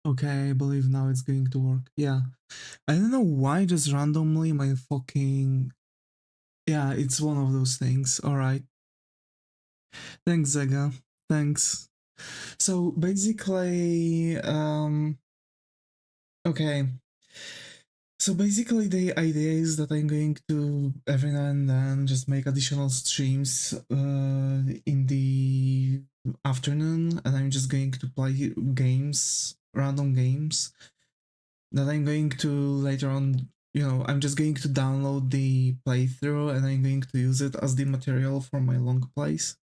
Okay, I believe now it's going to work. Yeah. I don't know why just randomly my fucking... Yeah, it's one of those things. Alright. Thanks, Zega. Thanks. So basically, okay. So basically the idea is that I'm going to every now and then just make additional streams in the afternoon, and I'm just going to play games, random games, that I'm going to later on, I'm just going to download the playthrough and I'm going to use it as the material for my long plays.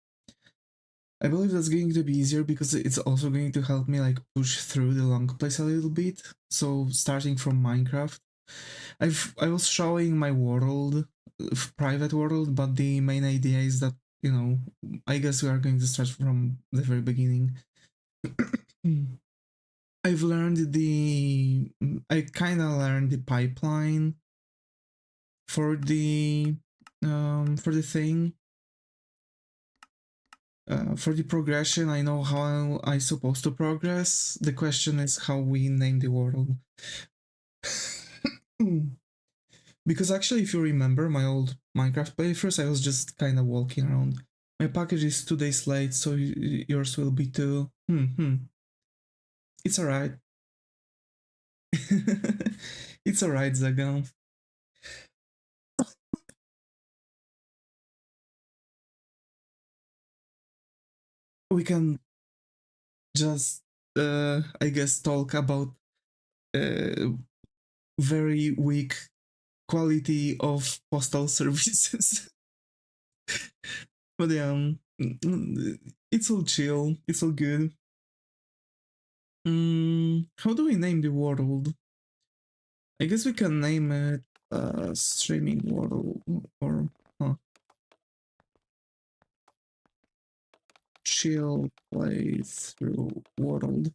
I believe that's going to be easier because it's also going to help me like push through the long plays a little bit. So starting from Minecraft, I was showing my world, private world, but the main idea is that, I guess we are going to start from the very beginning. I've learned I kind of learned the pipeline for the thing. For the progression, I know how I supposed to progress. The question is how we name the world. Because actually, if you remember my old Minecraft playthroughs, I was just kind of walking around. My package is 2 days late, so yours will be too. It's alright. It's alright, Zagan. We can just, I guess, talk about very weak quality of postal services. But yeah, it's all chill. It's all good. How do we name the world? I guess we can name it streaming world or chill playthrough world.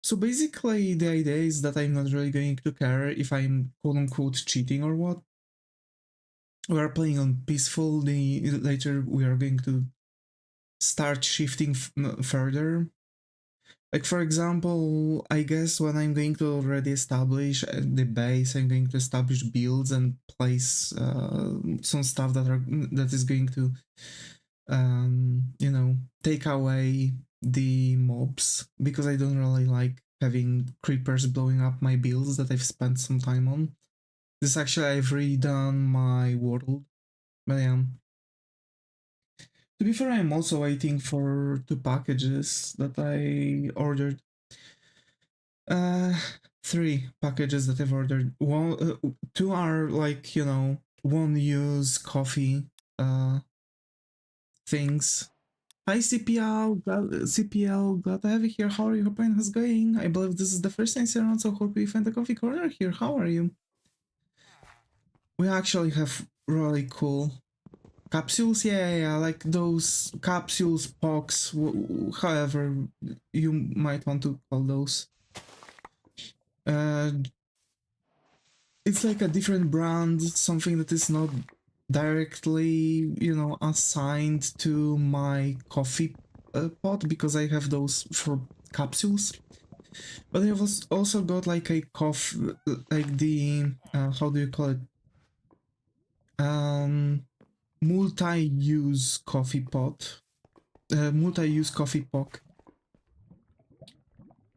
So basically the idea is that I'm not really going to care if I'm quote-unquote cheating or what. We are playing on peaceful. Later we are going to start shifting further. Like for example, I guess when I'm going to already establish the base, I'm going to establish builds and place some stuff that is going to, take away the mobs, because I don't really like having creepers blowing up my builds that I've spent some time on. This actually, I've redone my world, but yeah. To be fair, I'm also waiting for 2 packages that I ordered. Uh, 3 packages that I've ordered. Two are like, you know, one use coffee things. Hi CPL, glad to have you here. How are you? Hope how's going? I believe this is the first time you're around, so hope you find a coffee corner here. How are you? We actually have really cool capsules. Yeah, like those capsules, pox, however you might want to call those. Uh, it's like a different brand, something that is not directly, you know, assigned to my coffee pot because I have those for capsules. But I have also got like a coffee, like the how do you call it? Multi-use coffee pot, multi-use coffee pot.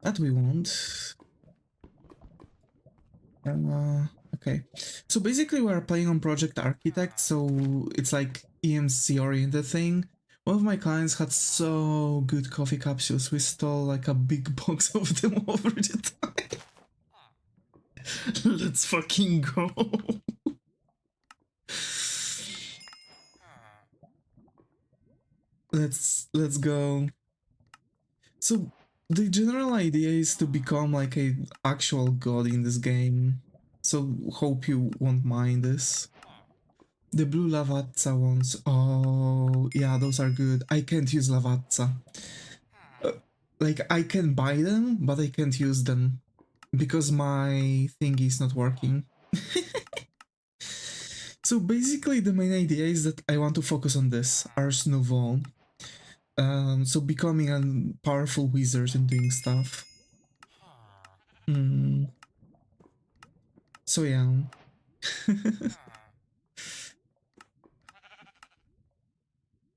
That we want. Okay, so basically we're playing on Project Architect, so it's like EMC oriented thing. One of my clients had so good coffee capsules, we stole like a big box of them over the time. Let's fucking go. Let's go. So the general idea is to become like a actual god in this game. So hope you won't mind this. The blue Lavazza ones. Oh, yeah, those are good. I can't use Lavazza. Uh, like, I can buy them, but I can't use them. Because my thingy is not working. So basically the main idea is that I want to focus on this, Ars Nouveau. So becoming a powerful wizard and doing stuff. So yeah.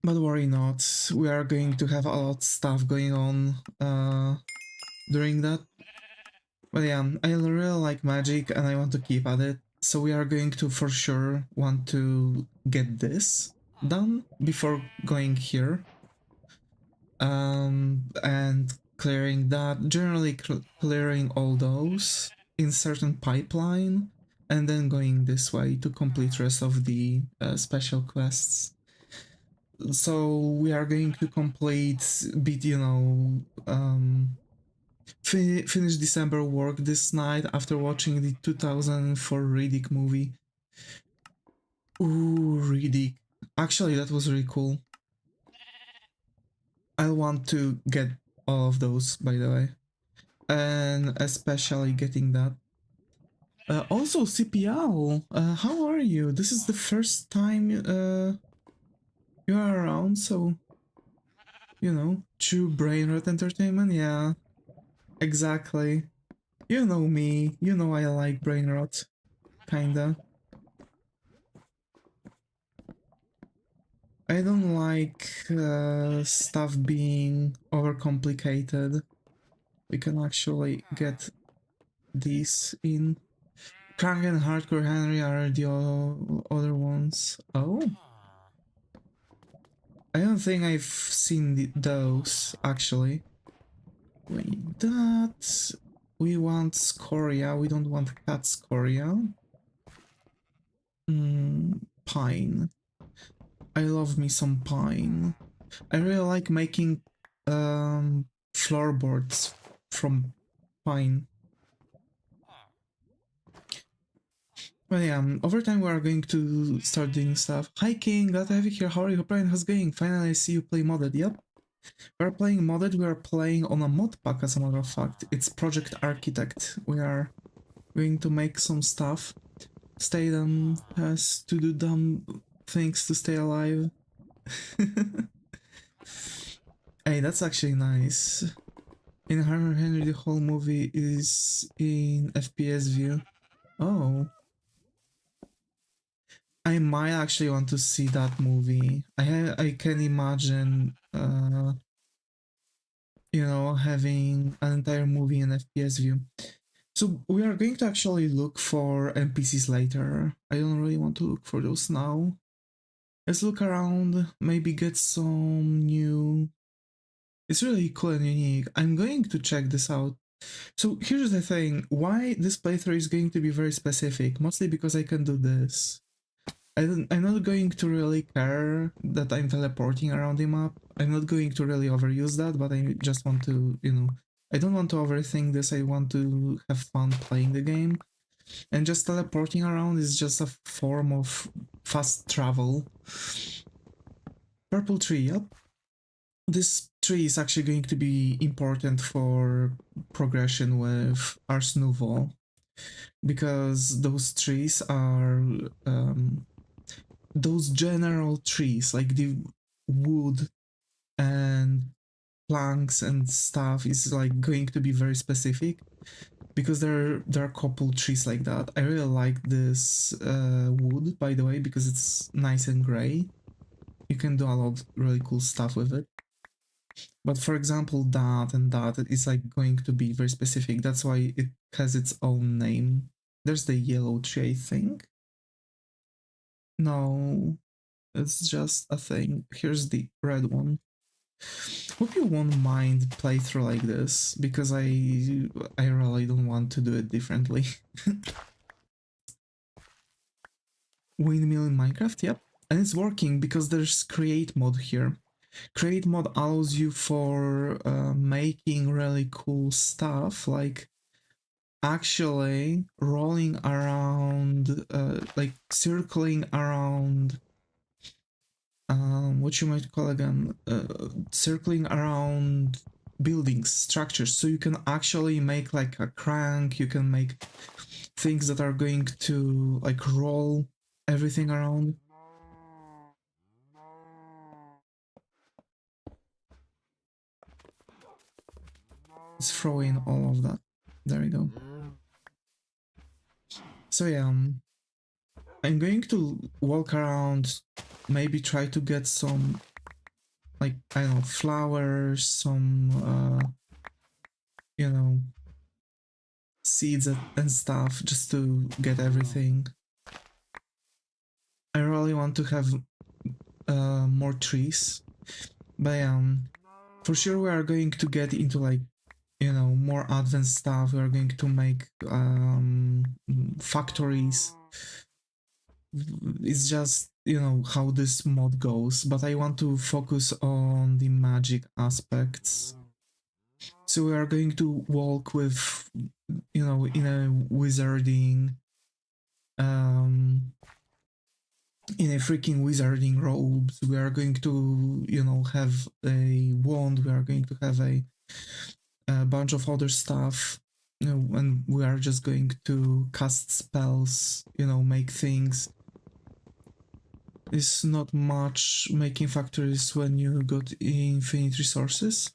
But worry not, we are going to have a lot of stuff going on during that. But yeah, I really like magic and I want to keep at it. So we are going to for sure want to get this done before going here. And clearing that, generally clearing all those in certain pipeline, and then going this way to complete rest of the special quests. So we are going to complete bit, you know, finish December work this night after watching the 2004 Riddick movie. Ooh, Riddick. Actually, that was really cool. I want to get all of those, by the way. And especially getting that. Also, CPL, how are you? This is the first time you are around, so, you know, true brain rot entertainment, yeah, exactly. You know me, you know I like brain rot, kinda. I don't like stuff being overcomplicated. We can actually get these in. Krang and Hardcore Henry are the other ones. Oh. I don't think I've seen those, actually. Wait, that... We want scoria, we don't want cat scoria. Pine. I love me some pine. I really like making floorboards from pine. But yeah, over time we are going to start doing stuff. Hi King, glad to have you here. How are you? Brian, how's it going? Finally I see you play modded. Yep. We're playing modded, we are playing on a mod pack as a matter of fact. It's Project Architect. We are going to make some stuff. Stay dumb, has to do dumb things to stay alive. Hey, that's actually nice. In Harmer Henry, the whole movie is in FPS view. Oh. I might actually want to see that movie. I can imagine you know, having an entire movie in FPS view. So we are going to actually look for NPCs later. I don't really want to look for those now. Let's look around, maybe get some new... It's really cool and unique. I'm going to check this out. So here's the thing, why this playthrough is going to be very specific, mostly because I can do this. I'm not going to really care that I'm teleporting around the map. I'm not going to really overuse that, but I just want to, you know, I don't want to overthink this. I want to have fun playing the game. And just teleporting around is just a form of fast travel. Purple tree, yep. This tree is actually going to be important for progression with Ars Nouveau, because those trees are those general trees, like the wood and planks and stuff, is like going to be very specific, because there are a couple trees like that. I really like this wood, by the way, because it's nice and gray. You can do a lot of really cool stuff with it. But for example, that and that is like going to be very specific. That's why it has its own name. There's the yellow tree, I think. No, it's just a thing. Here's the red one. Hope you won't mind playthrough like this, because I really don't want to do it differently. Windmill in Minecraft, yep. And it's working because there's create mode here. Create mode allows you for making really cool stuff, like actually rolling around, like circling around, what you might call again, circling around buildings, structures. So you can actually make like a crank, you can make things that are going to like roll everything around. Let's throw in all of that. There we go. So yeah, I'm going to walk around, maybe try to get some, like, I don't know, flowers, some, you know, seeds and stuff, just to get everything. I really want to have more trees, but for sure we are going to get into, like, you know, more advanced stuff. We are going to make factories. It's just, you know, how this mod goes, but I want to focus on the magic aspects. So we are going to walk with, you know, in a wizarding, in a freaking wizarding robes. We are going to, you know, have a wand. We are going to have a bunch of other stuff, you know, and we are just going to cast spells, you know, make things. It's not much making factories when you got infinite resources.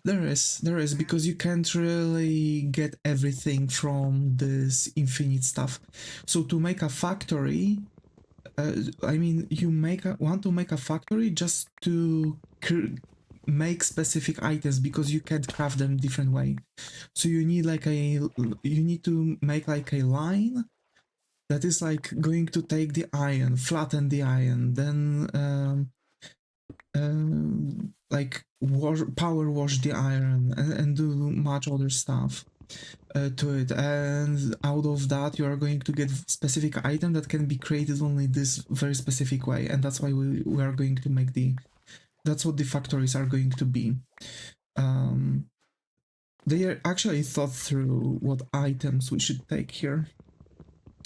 There is, because you can't really get everything from this infinite stuff. So to make a factory, I mean, you want to make a factory just to make specific items, because you can't craft them different way. So you need to make like a line that is like going to take the iron, flatten the iron, then like power wash the iron, and do much other stuff to it. And out of that, you are going to get specific item that can be created only this very specific way. And that's why we are going to make that's what the factories are going to be. They are actually thought through what items we should take here.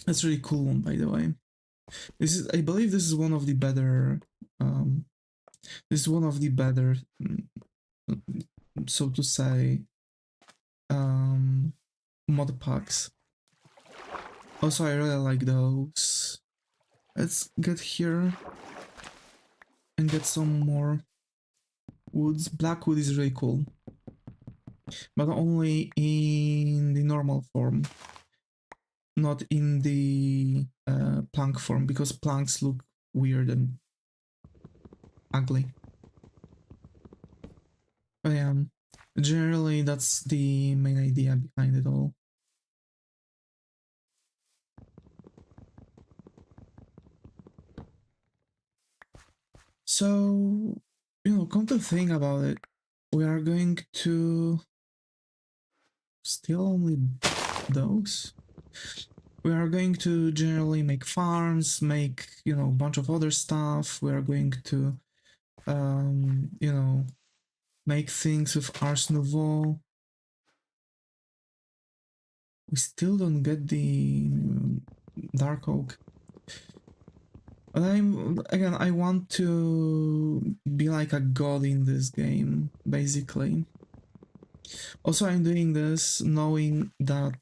That's really cool one, by the way. I believe this is one of the better, so to say, mod packs. Also, I really like those. Let's get here and get some more woods. Black wood is really cool, but only in the normal form, not in the plank form, because planks look weird and ugly. But yeah, generally that's the main idea behind it all. So, come to think about it, we are going to still only those. We are going to generally make farms, make, a bunch of other stuff. We are going to, make things with Ars Nouveau. We still don't get the Dark Oak. But I want to be like a god in this game, basically. Also, I'm doing this knowing that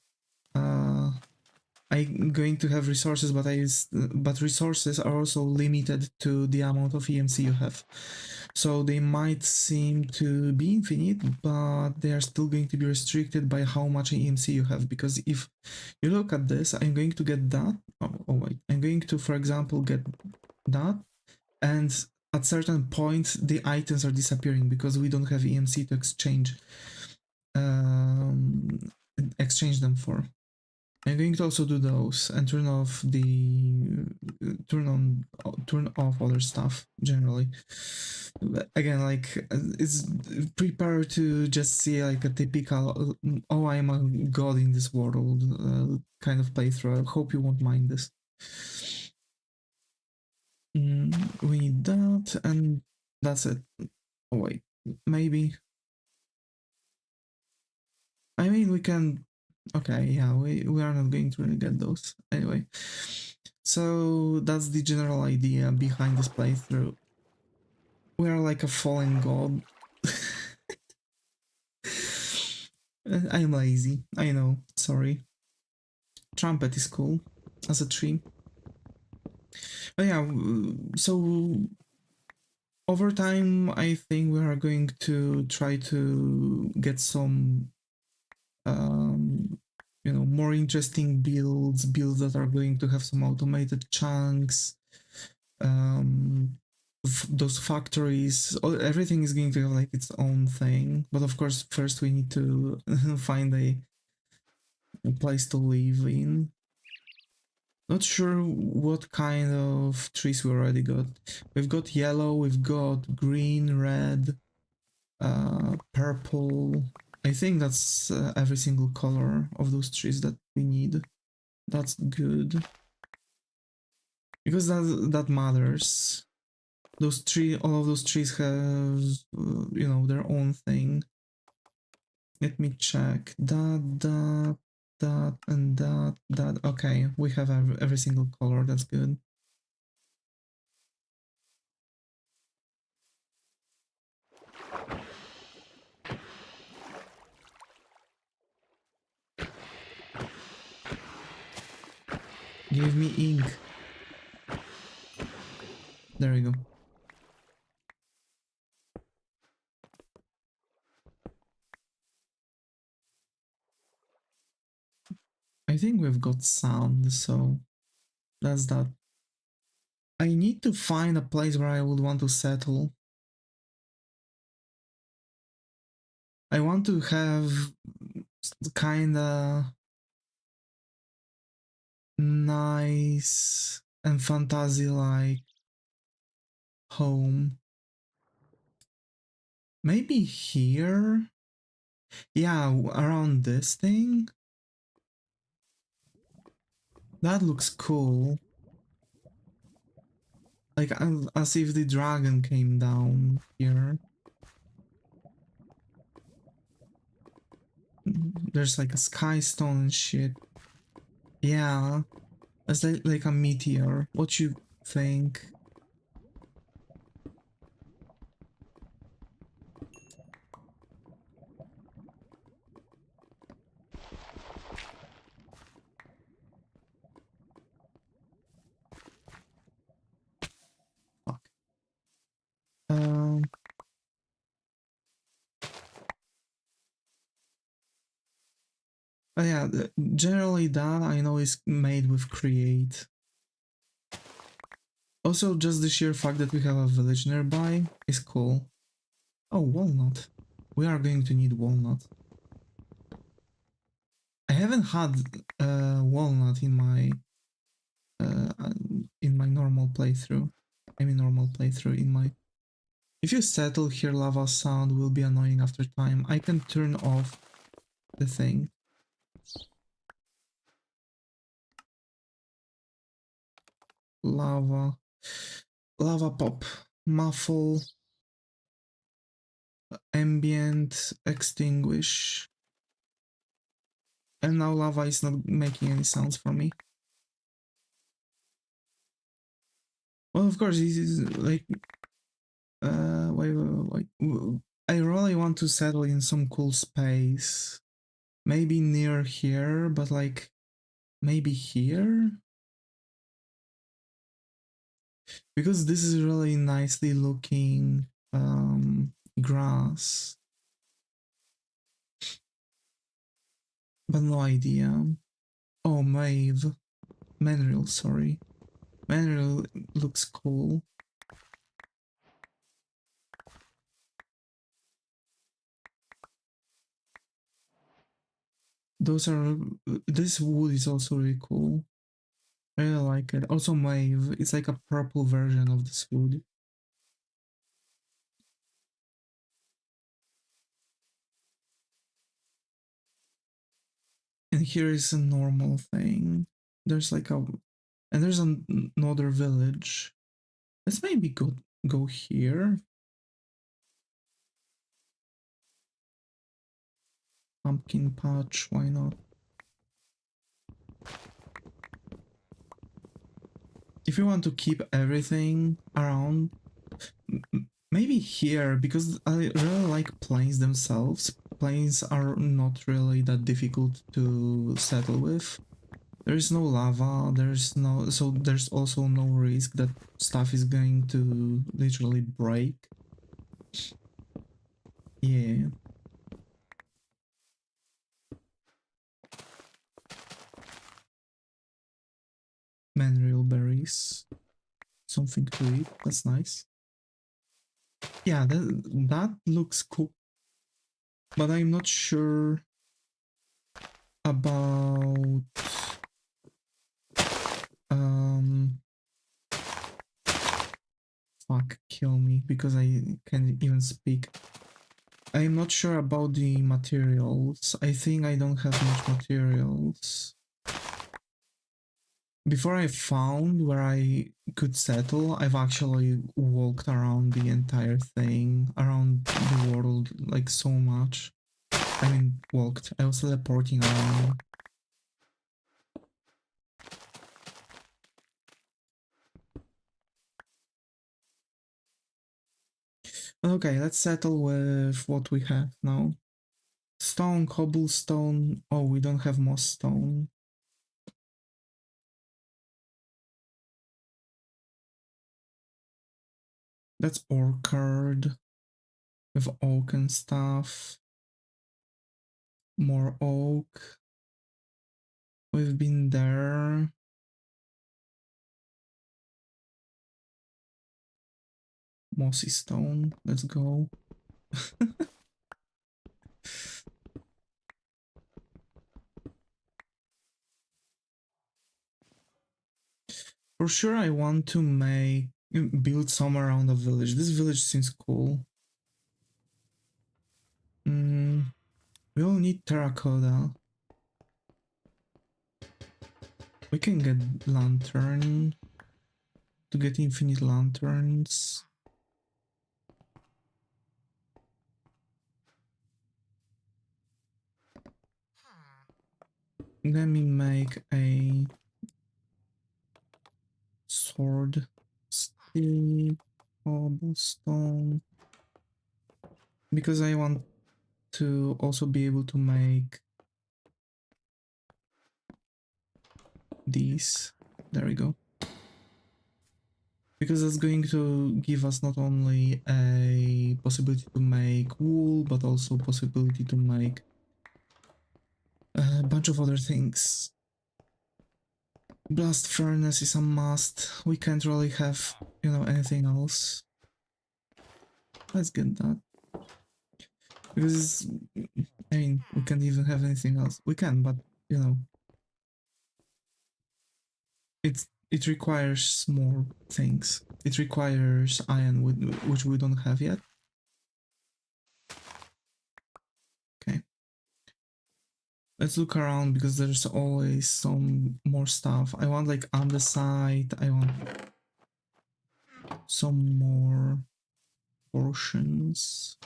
I'm going to have resources, but resources are also limited to the amount of EMC you have. So they might seem to be infinite, but they are still going to be restricted by how much EMC you have. Because if you look at this, I'm going to get that. Oh wait, I'm going to, for example, get that, and at certain point the items are disappearing because we don't have EMC to exchange them for. I'm going to also do those and turn off other stuff generally. But again, like it's prepare to just see like a typical oh, I'm a god in this world kind of playthrough. I hope you won't mind this. We need that, and that's it. Oh wait, maybe. I mean, we can. Okay, yeah, we are not going to really get those anyway. So that's the general idea behind this playthrough. We are like a fallen god. I'm lazy. I know. Sorry. Trumpet is cool as a tree. But yeah, so over time, I think we are going to try to get some, more interesting builds that are going to have some automated chunks. Those factories, everything is going to have like its own thing. But of course, first we need to find a place to live in. Not sure what kind of trees we already got. We've got yellow, we've got green, red, purple. I think that's every single color of those trees that we need. That's good. Because that matters. All of those trees have, their own thing. Let me check. That, and that. Okay, we have every single color. That's good. Give me ink. There we go. I think we've got sound, so that's that. I need to find a place where I would want to settle. I want to have kinda nice and fantasy-like home. Maybe here? Yeah, around this thing? That looks cool. Like, as if the dragon came down here. There's like a sky stone and shit. Yeah, it's like a meteor. What you think? Fuck. Um. But yeah, generally that I know is made with Create. Also, just the sheer fact that we have a village nearby is cool. Oh, walnut. we are going to need walnut. I haven't had walnut in my normal playthrough. I mean normal playthrough in my... If you settle here, lava sound will be annoying after time. I can turn off the thing. Lava pop, muffle, ambient, extinguish. And now lava is not making any sounds for me. Well, of course, this is like... wait. I really want to settle in some cool space. Maybe near here, but like... Maybe here? Because this is really nicely looking grass. But no idea. Oh, Manril, sorry. Manril looks cool. Those are... This wood is also really cool. I really like it. Also Mave, it's like a purple version of this wood. And here is a normal thing. There's like a... And there's another village. Let's maybe go here. Pumpkin patch, why not? If you want to keep everything around, maybe here, because I really like plains themselves. Plains are not really that difficult to settle with. There is no lava, so there's also no risk that stuff is going to literally break. Yeah. Manreal berries. Something to eat, that's nice. Yeah, that looks cool. But I'm not sure about fuck, kill me because I can't even speak. I'm not sure about the materials. I think I don't have much materials. Before I found where I could settle, I've actually walked around the entire thing, around the world, like so much. I mean, walked. I was teleporting around. Okay, let's settle with what we have now. Stone, cobblestone. Oh, we don't have moss stone. That's orchard with oak and stuff. More oak. We've been there. Mossy stone. Let's go. For sure, I want to build somewhere around the village. This village seems cool. We'll need terracotta. We can get lantern to get infinite lanterns. Let me make a sword, stick, cobblestone, because I want to also be able to make these. There we go. Because that's going to give us not only a possibility to make wool, but also possibility to make a bunch of other things. Blast furnace is a must. We can't really have, anything else. Let's get that. Because, I mean, we can't even have anything else. We can, but, you know, it requires more things. It requires iron, which we don't have yet. Okay. Let's look around because there's always some more stuff. I want like andesite. I want some more portions.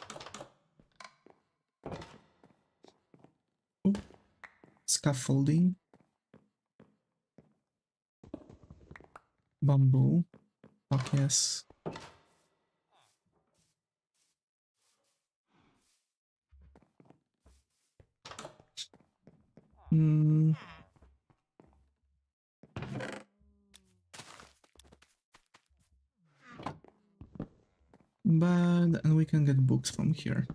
Oh, scaffolding. Bamboo. Fuck yes. Hmm. But and we can get books from here,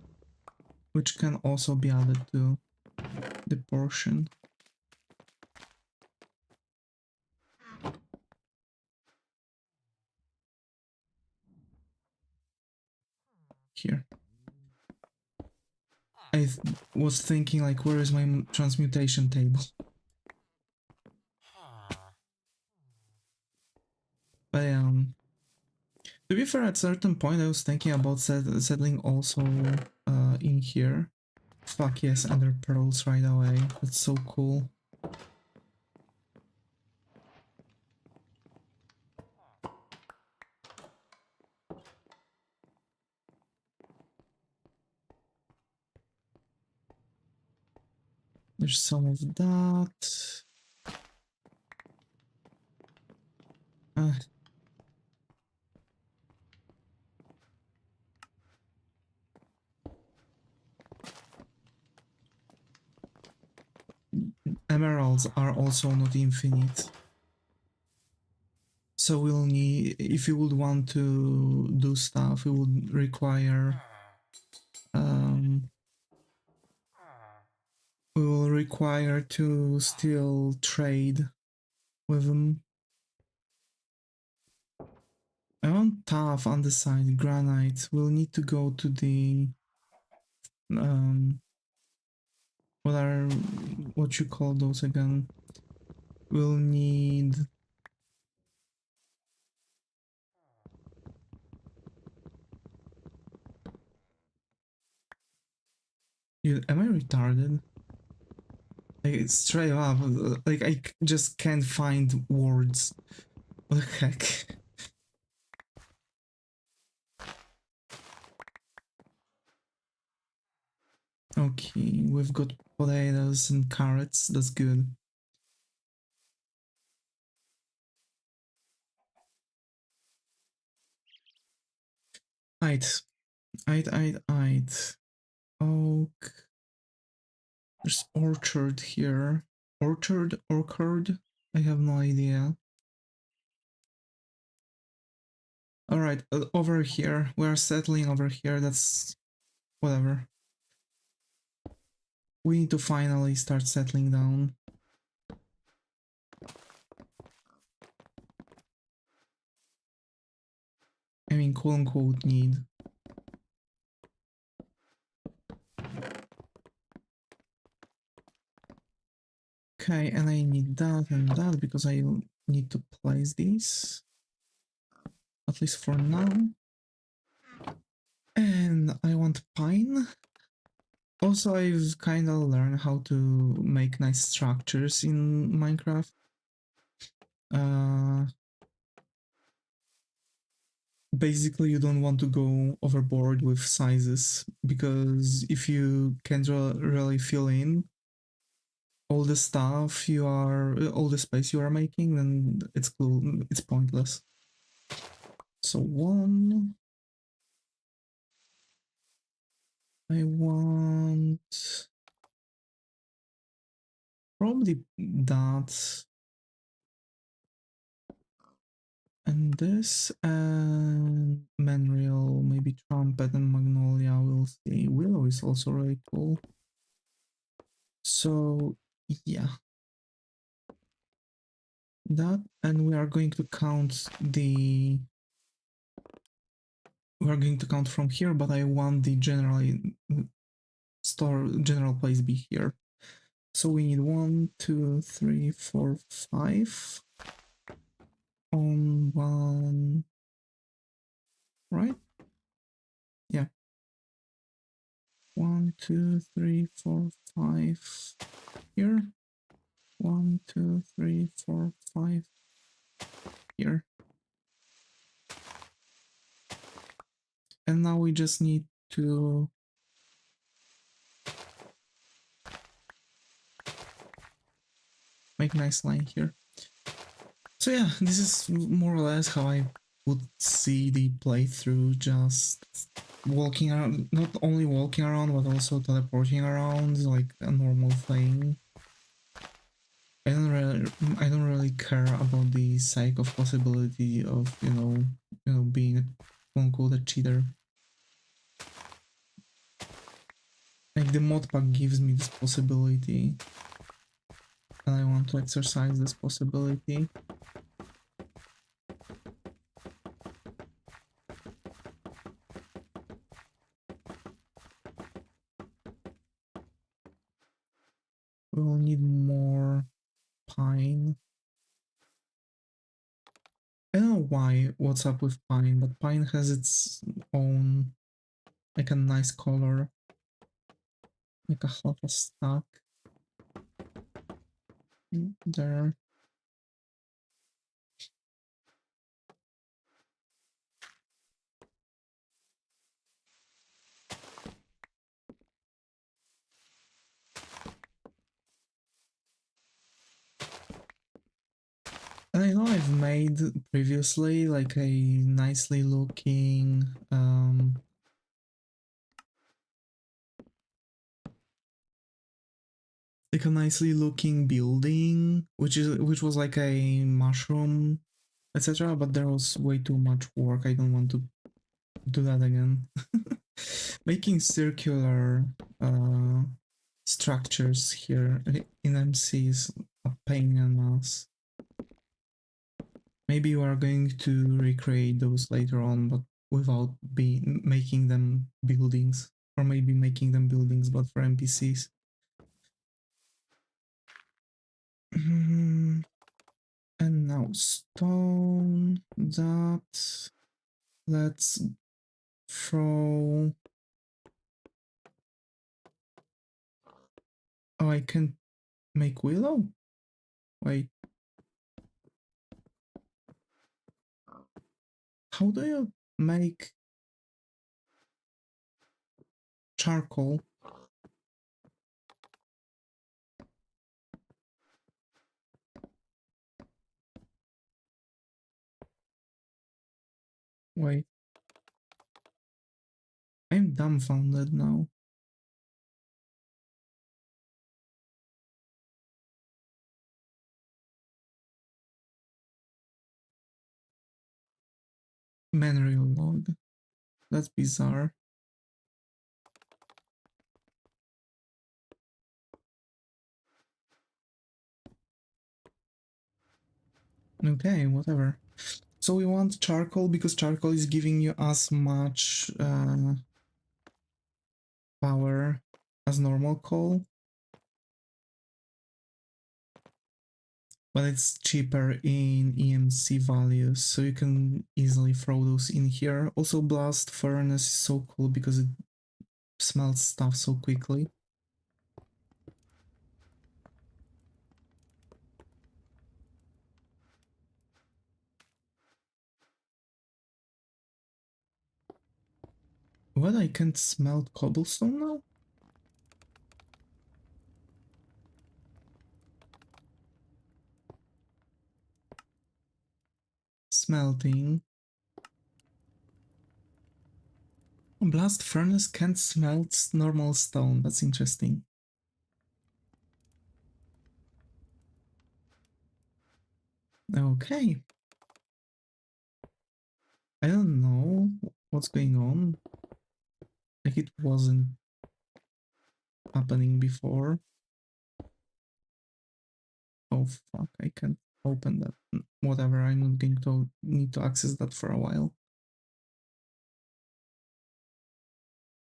which can also be added to the portion. Here. I was thinking like, where is my transmutation table? But to be fair, at a certain point I was thinking about settling also in here. Fuck yes, Ender Pearls right away. That's so cool. There's some of that. Uh, Emeralds are also not infinite. So we'll need, if you would want to do stuff, it would require we will require to still trade with them. I want tough on the side, granite. We'll need to go to the what you call those again? We'll need am I retarded? Like it's straight up, like I just can't find words. What the heck? Okay, we've got potatoes and carrots, that's good. Aight. Oak. There's orchard here. Orchard? I have no idea. Alright, over here. We're settling over here, that's whatever. We need to finally start settling down. I mean, quote unquote need. Okay, and I need that and that because I need to place these. At least for now. And I want pine. Also, I've kind of learned how to make nice structures in Minecraft. Basically, you don't want to go overboard with sizes because if you can't really fill in all the stuff you are, all the space you are making, then it's cool. It's pointless. So one. I want probably that and this and Manriel, maybe Trumpet and Magnolia. We'll see. Willow is also really cool. So yeah, that, and we are going to count the. We're going to count from here, but I want the general store general place be here. So we need 1, 2, 3, 4, 5 on one, right? Yeah. 1, 2, 3, 4, 5 here. 1, 2, 3, 4, 5 here. And now we just need to make a nice line here. So yeah, this is more or less how I would see the playthrough, just walking around, not only walking around, but also teleporting around like a normal thing. I don't really care about the sake of possibility of, being a quote-unquote a cheater. Like the mod pack gives me this possibility, and I want to exercise this possibility. We will need more pine. I don't know what's up with pine, but pine has its own, like a nice color, like a half a stack there. And I know I've made previously like a nicely looking building, which was like a mushroom, etc. But there was way too much work. I don't want to do that again. Making circular structures here in MC is a pain in the ass. Maybe we are going to recreate those later on, but without making them buildings, or maybe making them buildings but for NPCs. And now stone that. Let's throw. Oh, I can make willow? Wait. How do you make charcoal? Wait. I'm dumbfounded now. Manual log. That's bizarre. Okay, whatever. So we want charcoal because charcoal is giving you as much power as normal coal. But it's cheaper in EMC values, so you can easily throw those in here. Also, blast furnace is so cool because it smelts stuff so quickly. What, I can't smelt cobblestone now? Smelting. Blast furnace can't smelt normal stone. That's interesting. Okay. I don't know what's going on. Like it wasn't happening before. Oh fuck, I can't open that. Whatever, I'm not going to need to access that for a while.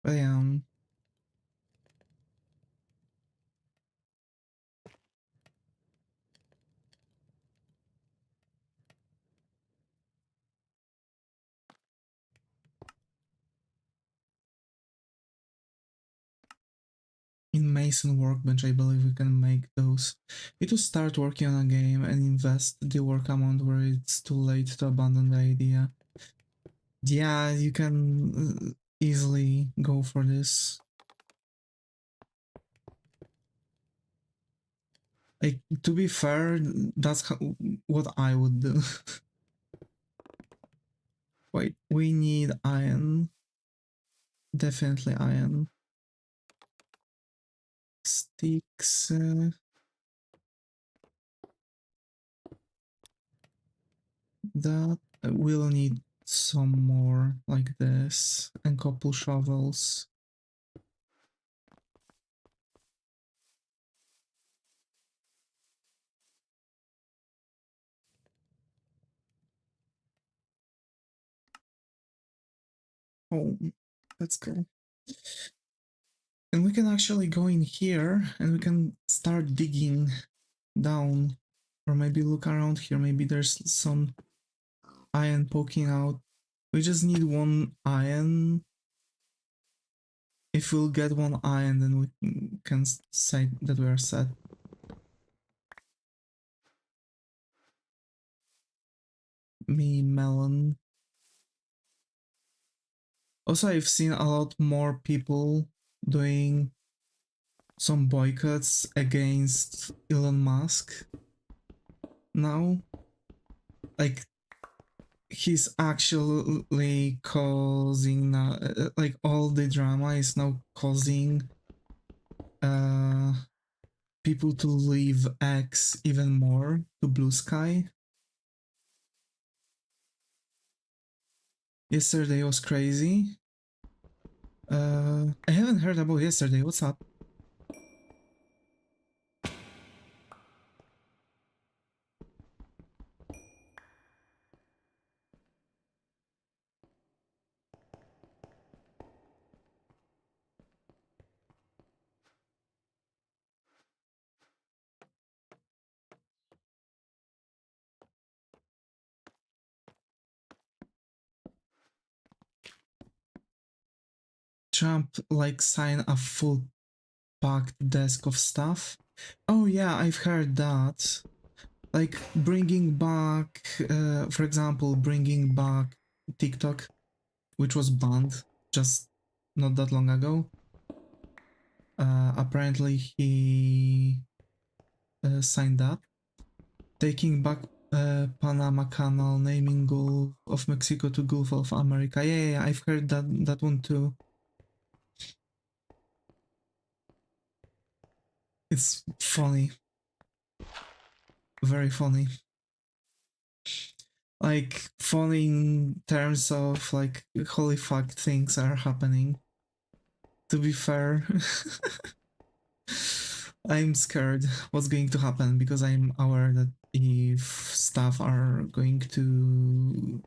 But yeah, mason workbench, I believe we can make those. Need to start working on a game and invest the work amount where it's too late to abandon the idea. Yeah, you can easily go for this. Like, to be fair, that's what I would do. Wait, we need iron. Definitely iron. Sticks. That we'll need some more like this and couple shovels. Oh, let's go. And we can actually go in here and we can start digging down, or maybe look around here. Maybe there's some iron poking out. We just need one iron. If we'll get one iron, then we can say that we are set. Me melon. Also, I've seen a lot more people doing some boycotts against Elon Musk now. Like, he's actually causing like all the drama is now causing people to leave X even more to Blue Sky. Yesterday was crazy. I haven't heard about yesterday. What's up? Trump like signed a full packed desk of stuff. Oh yeah, I've heard that. Like bringing back, for example, bringing back TikTok, which was banned just not that long ago. Apparently he signed that. Taking back Panama Canal, naming Gulf of Mexico to Gulf of America. Yeah, I've heard that one too. It's funny. Very funny. Like, funny in terms of, like, holy fuck, things are happening. To be fair, I'm scared what's going to happen because I'm aware that if stuff are going to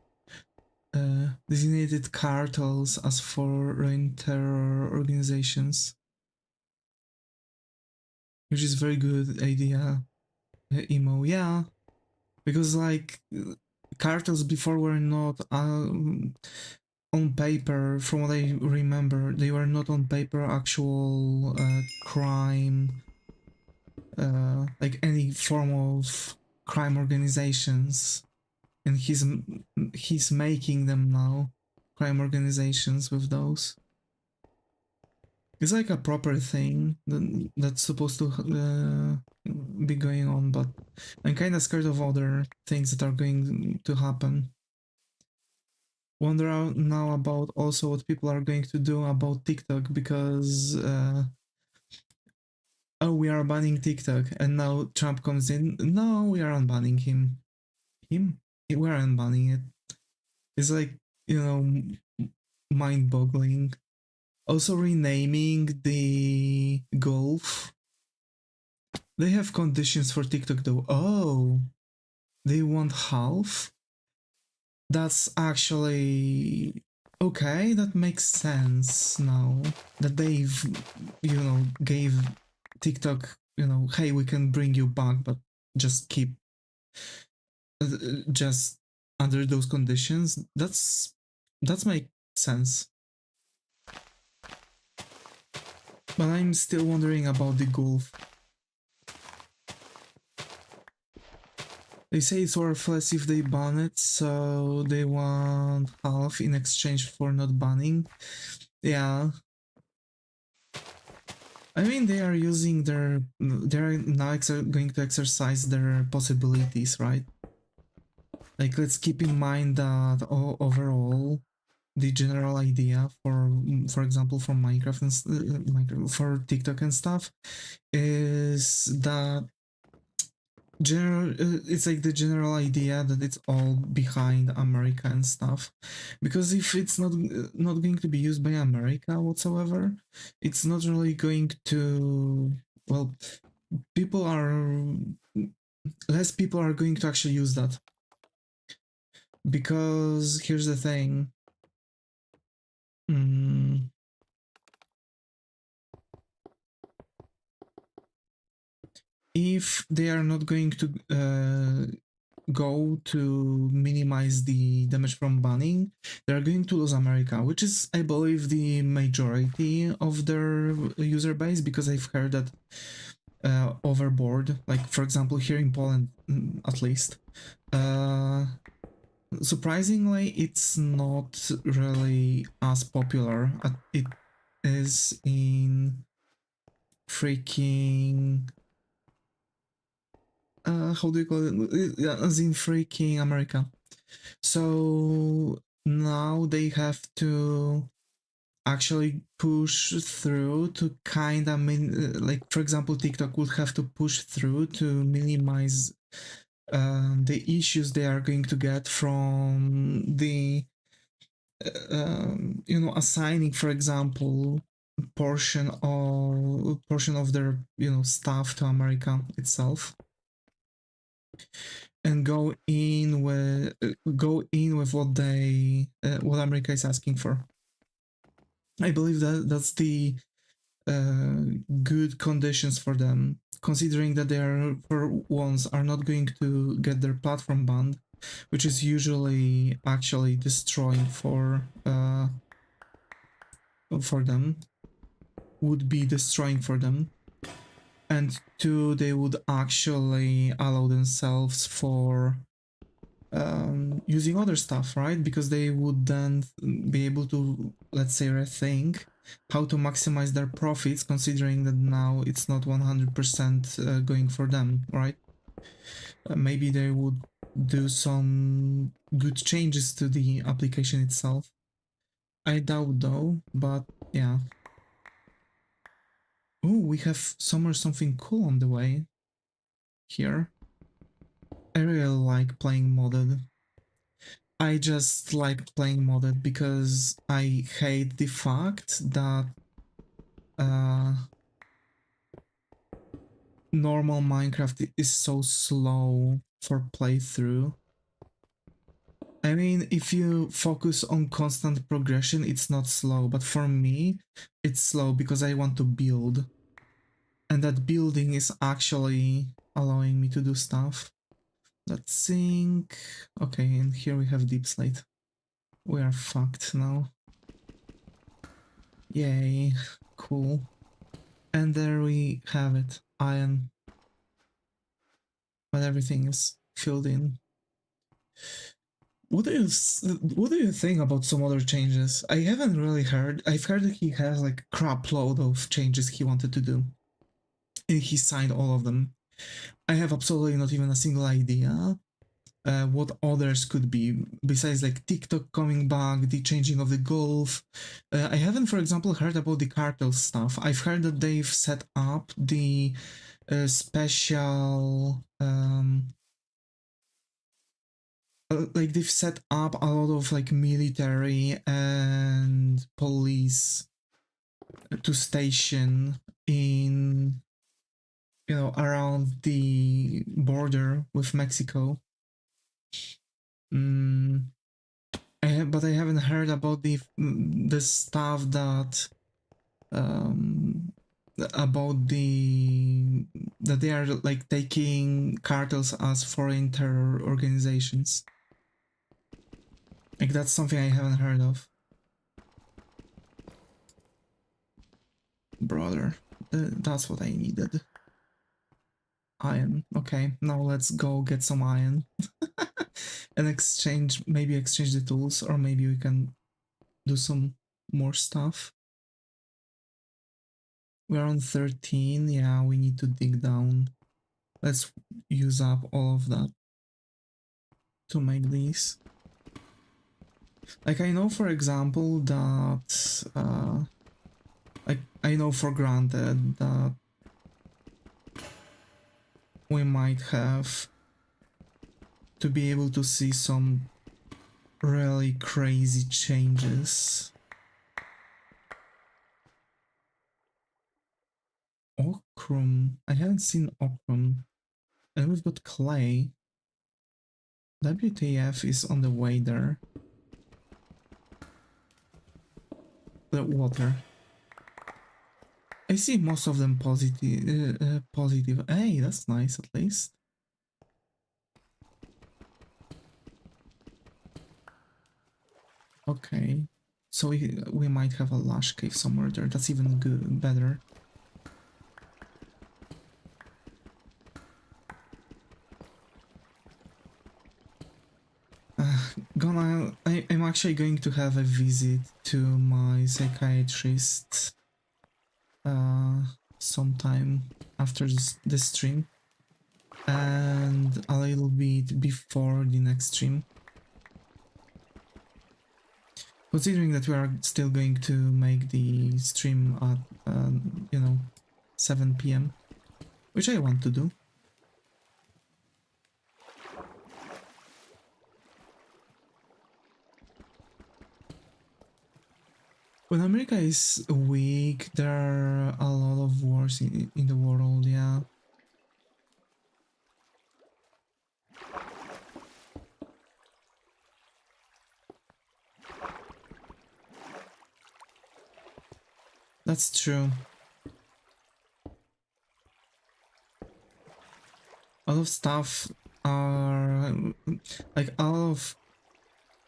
designated cartels as foreign terror organizations, which is very good idea, emo. Yeah, because like cartels before were not on paper. From what I remember, they were not on paper actual crime, like any form of crime organizations, and he's making them now crime organizations with those. It's like a proper thing that's supposed to be going on, but I'm kind of scared of other things that are going to happen. Wonder now about also what people are going to do about TikTok, because oh, we are banning TikTok, and now Trump comes in. No, we are unbanning him. We are unbanning it. It's like, you know, mind-boggling. Also renaming the Gulf. They have conditions for TikTok though. Oh, they want half? That's actually okay, that makes sense now. That they've, gave TikTok, hey, we can bring you back, but just keep just under those conditions. That's make sense. But I'm still wondering about the Gulf. They say it's worthless if they ban it, so they want half in exchange for not banning. Yeah. I mean, they are using their... They're now going to exercise their possibilities, right? Like, let's keep in mind that overall, the general idea for example, for Minecraft and for TikTok and stuff, is that it's like the general idea that it's all behind America and stuff, because if it's not going to be used by America whatsoever, it's not really going to, well, people are less people are going to actually use that, because here's the thing. mm, if they are not going to go to minimize the damage from banning, they're going to lose America, which is, I believe, the majority of their user base, because I've heard that overboard, like for example here in Poland, at least, surprisingly it's not really as popular as it is in freaking how do you call it? As in freaking America. So now they have to actually push through to kind of like, for example, TikTok would have to push through to minimize the issues they are going to get from the assigning, for example, portion of their stuff to America itself, and go in with what America is asking for. I believe that's the good conditions for them, considering that they are, for once, are not going to get their platform banned, which is usually actually destroying for them, would be destroying for them. And two, they would actually allow themselves for using other stuff, right? Because they would then be able to, let's say, rethink how to maximize their profits, considering that now it's not 100% going for them, right? Maybe they would do some good changes to the application itself. I doubt though, but yeah. Oh, we have something cool on the way here. I really like playing modded. I just like playing modded because I hate the fact that normal Minecraft is so slow for playthrough. I mean, if you focus on constant progression, it's not slow, but for me, it's slow because I want to build. And that building is actually allowing me to do stuff. Let's think. Okay, and here we have deep slate. We are fucked now. Yay, cool. And there we have it, iron. But everything is filled in. What do you think about some other changes? I haven't really heard. I've heard that he has like a crap load of changes he wanted to do, and he signed all of them. I have absolutely not even a single idea what others could be, besides like TikTok coming back, the changing of the Gulf. I haven't, for example, heard about the cartel stuff. I've heard that they've set up the special like they've set up a lot of like military and police to station in around the border with Mexico. But I haven't heard about the stuff that about that they are like taking cartels as foreign terror organizations. Like, that's something I haven't heard of. brother. That's what I needed. Iron. Okay, now let's go get some iron. And exchange, maybe exchange the tools, or maybe we can do some more stuff. We're on 13, yeah, we need to dig down. Let's use up all of that to make these. Like, I know, for example, that, like, I know for granted that we might have to be able to see some really crazy changes. Ochrum. I haven't seen ochrum. And we've got clay. WTF is on the way there. The water. I see most of them positive. Positive. Hey, that's nice at least. Okay. So we might have a lush cave somewhere there. That's even good, better. I'm actually going to have a visit to my psychiatrist sometime after this stream and a little bit before the next stream. Considering that we are still going to make the stream at, 7 p.m, which I want to do. When America is weak, there are a lot of wars in the world, yeah. That's true. A lot of stuff are, like, a lot of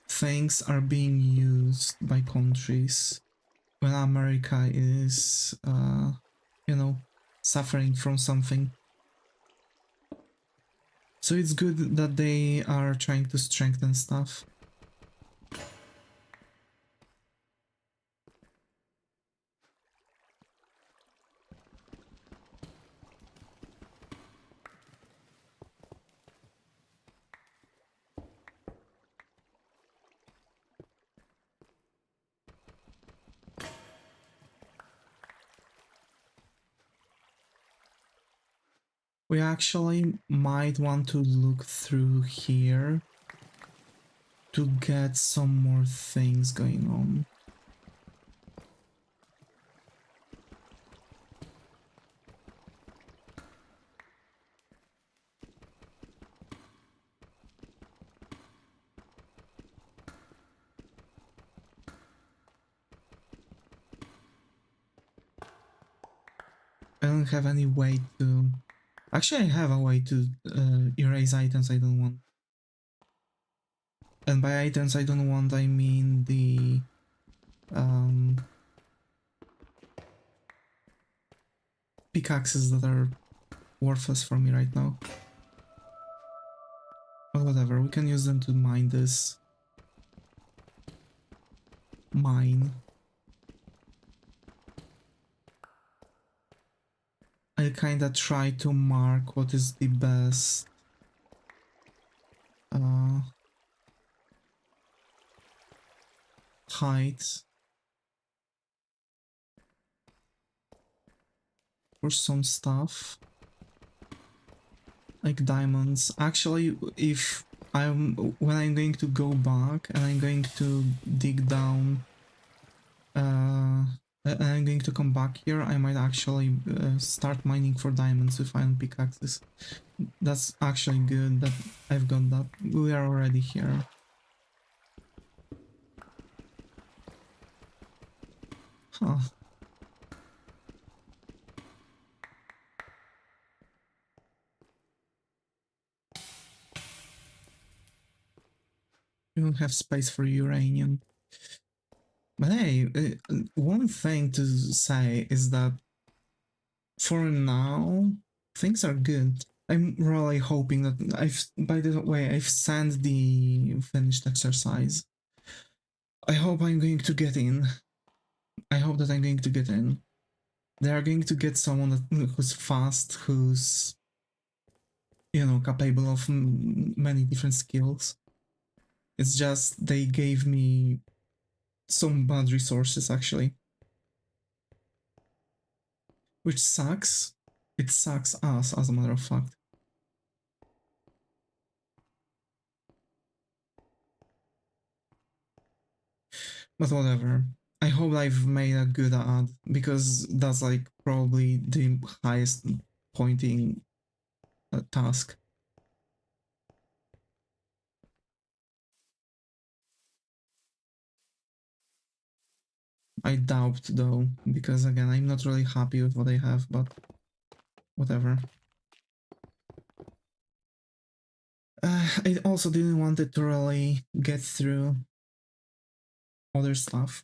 things are being used by countries when America is, suffering from something. So it's good that they are trying to strengthen stuff. We actually might want to look through here to get some more things going on. I don't have any way to... Actually, I have a way to erase items I don't want. And by items I don't want, I mean the... pickaxes that are worthless for me right now. But whatever, we can use them to mine this. Mine. I kinda try to mark what is the best height for some stuff. Like diamonds. Actually, when I'm going to go back and I'm going to dig down, and I'm going to come back here, I might actually start mining for diamonds with iron pickaxes. That's actually good that I've got that. We are already here. Huh. We don't have space for uranium. But hey, one thing to say is that for now, things are good. I'm really hoping that by the way, I've sent the finished exercise. I hope I'm going to get in. I hope that I'm going to get in. They are going to get someone who's fast, who's, capable of many different skills. It's just they gave me some bad resources, actually. Which sucks. It sucks us, as a matter of fact. But whatever. I hope I've made a good ad, because that's like probably the highest pointing task. I doubt though, because again, I'm not really happy with what I have, but whatever. I also didn't want it to really get through other stuff.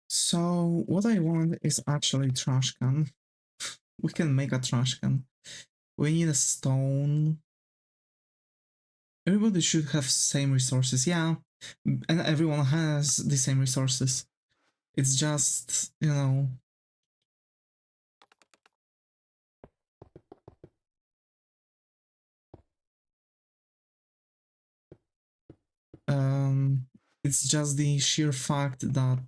So what I want is actually trash can. We can make a trash can. We need a stone. Everybody should have same resources, yeah. And everyone has the same resources. It's just, it's just the sheer fact that,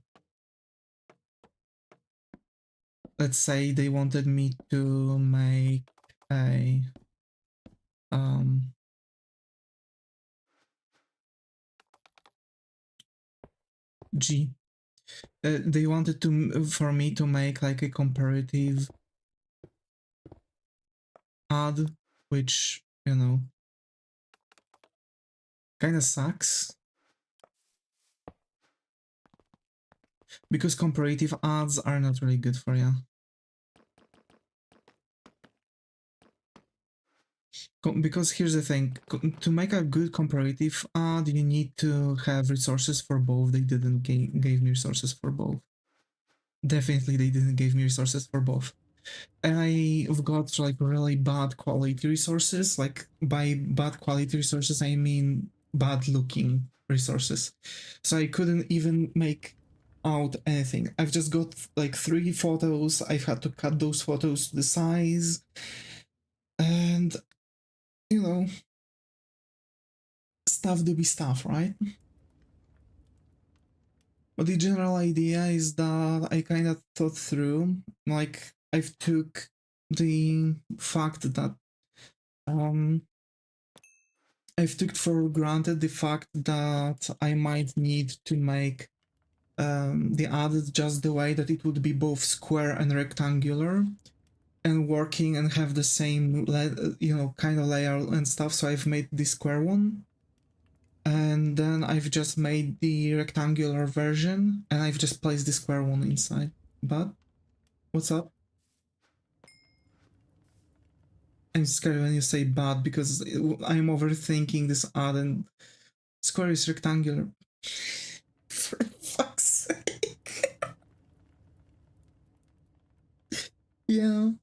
let's say they wanted me to make a G. They wanted for me to make like a comparative ad, which, kind of sucks. Because comparative ads are not really good for you. Because here's the thing, to make a good comparative ad, you need to have resources for both. They didn't give me resources for both. Definitely they didn't give me resources for both. And I've got like really bad quality resources. Like by bad quality resources, I mean bad looking resources. So I couldn't even make out anything. I've just got like 3 photos. I've had to cut those photos to the size. And, stuff do be stuff, right? But the general idea is that I kind of thought through, like I've took the fact that I've took for granted the fact that I might need to make the ad just the way that it would be both square and rectangular and working and have the same, kind of layout and stuff. So I've made the square one. And then I've just made the rectangular version and I've just placed the square one inside. But what's up? I'm scared when you say bad because I'm overthinking this ad and square is rectangular. For fuck's sake.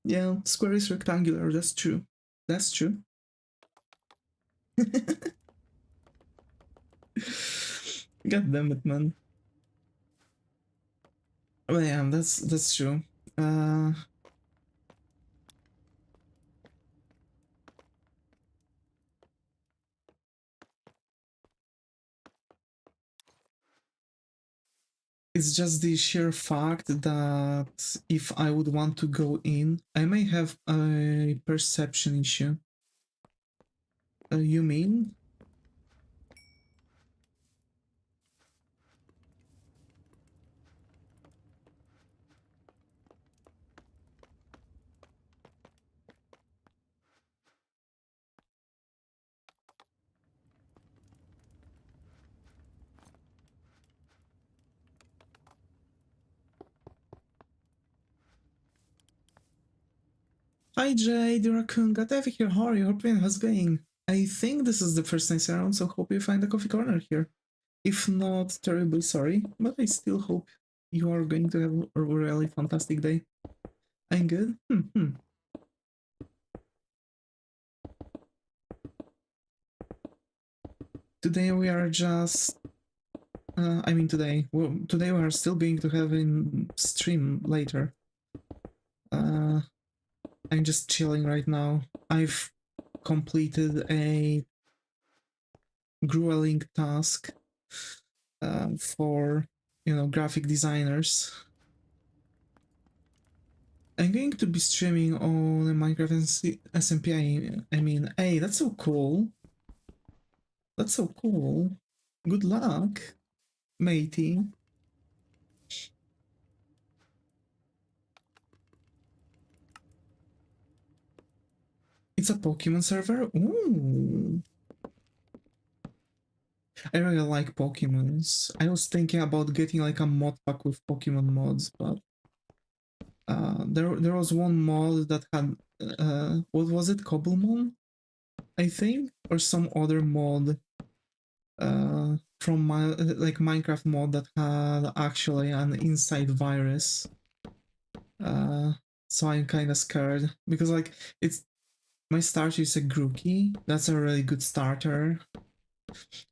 Yeah, square is rectangular, that's true. That's true. God damn it, man. But yeah, that's true. It's just the sheer fact that if I would want to go in, I may have a perception issue. You mean? Hi Jay, the raccoon got Evie here. How are you? Hope how's it going? I think this is the first night around, so hope you find a coffee corner here. If not, terribly sorry, but I still hope you are going to have a really fantastic day. I'm good. Today we are just. I mean, today we are still going to have a stream later. I'm just chilling right now. I've completed a grueling task for graphic designers. I'm going to be streaming on Minecraft SMP. I mean, hey, that's so cool. That's so cool. Good luck, matey. It's a Pokemon server? Ooh. I really like Pokemons. I was thinking about getting like a mod pack with Pokemon mods, but there was one mod that had what was it, Cobblemon, I think, or some other mod from my like Minecraft mod that had actually an inside virus. So I'm kind of scared because like it's my starter is a Grookey. That's a really good starter.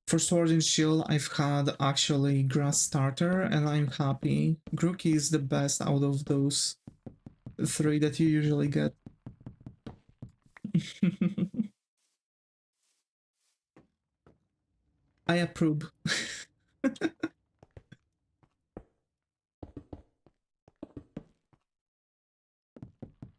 For Sword and Shield, I've had actually Grass starter, and I'm happy. Grookey is the best out of those three that you usually get. I approve.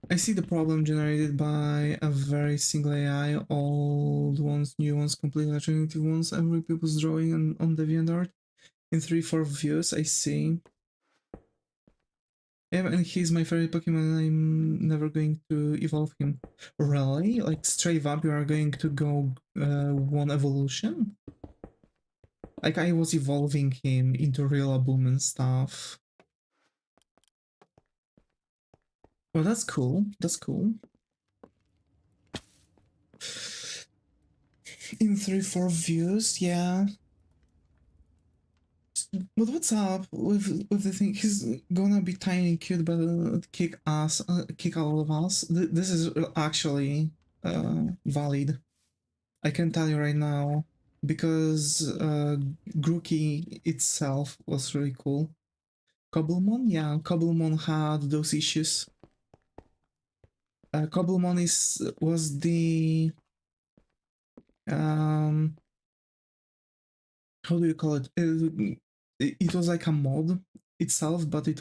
I see the problem generated by a very single AI, old ones, new ones, completely alternative ones, every people's drawing on DeviantArt in 3-4 views. I see. Yeah, and he's my favorite Pokemon. I'm never going to evolve him. Really? Like straight up, you are going to go one evolution? Like I was evolving him into real boom and stuff. Well, that's cool. That's cool. In 3-4 views, yeah. But what's up with the thing? He's gonna be tiny and cute, but kick ass, kick all of us. This is actually valid. I can tell you right now because Grookey itself was really cool. Cobblemon, yeah, Cobblemon had those issues. Cobblemon was the how do you call it? It was like a mod itself, but it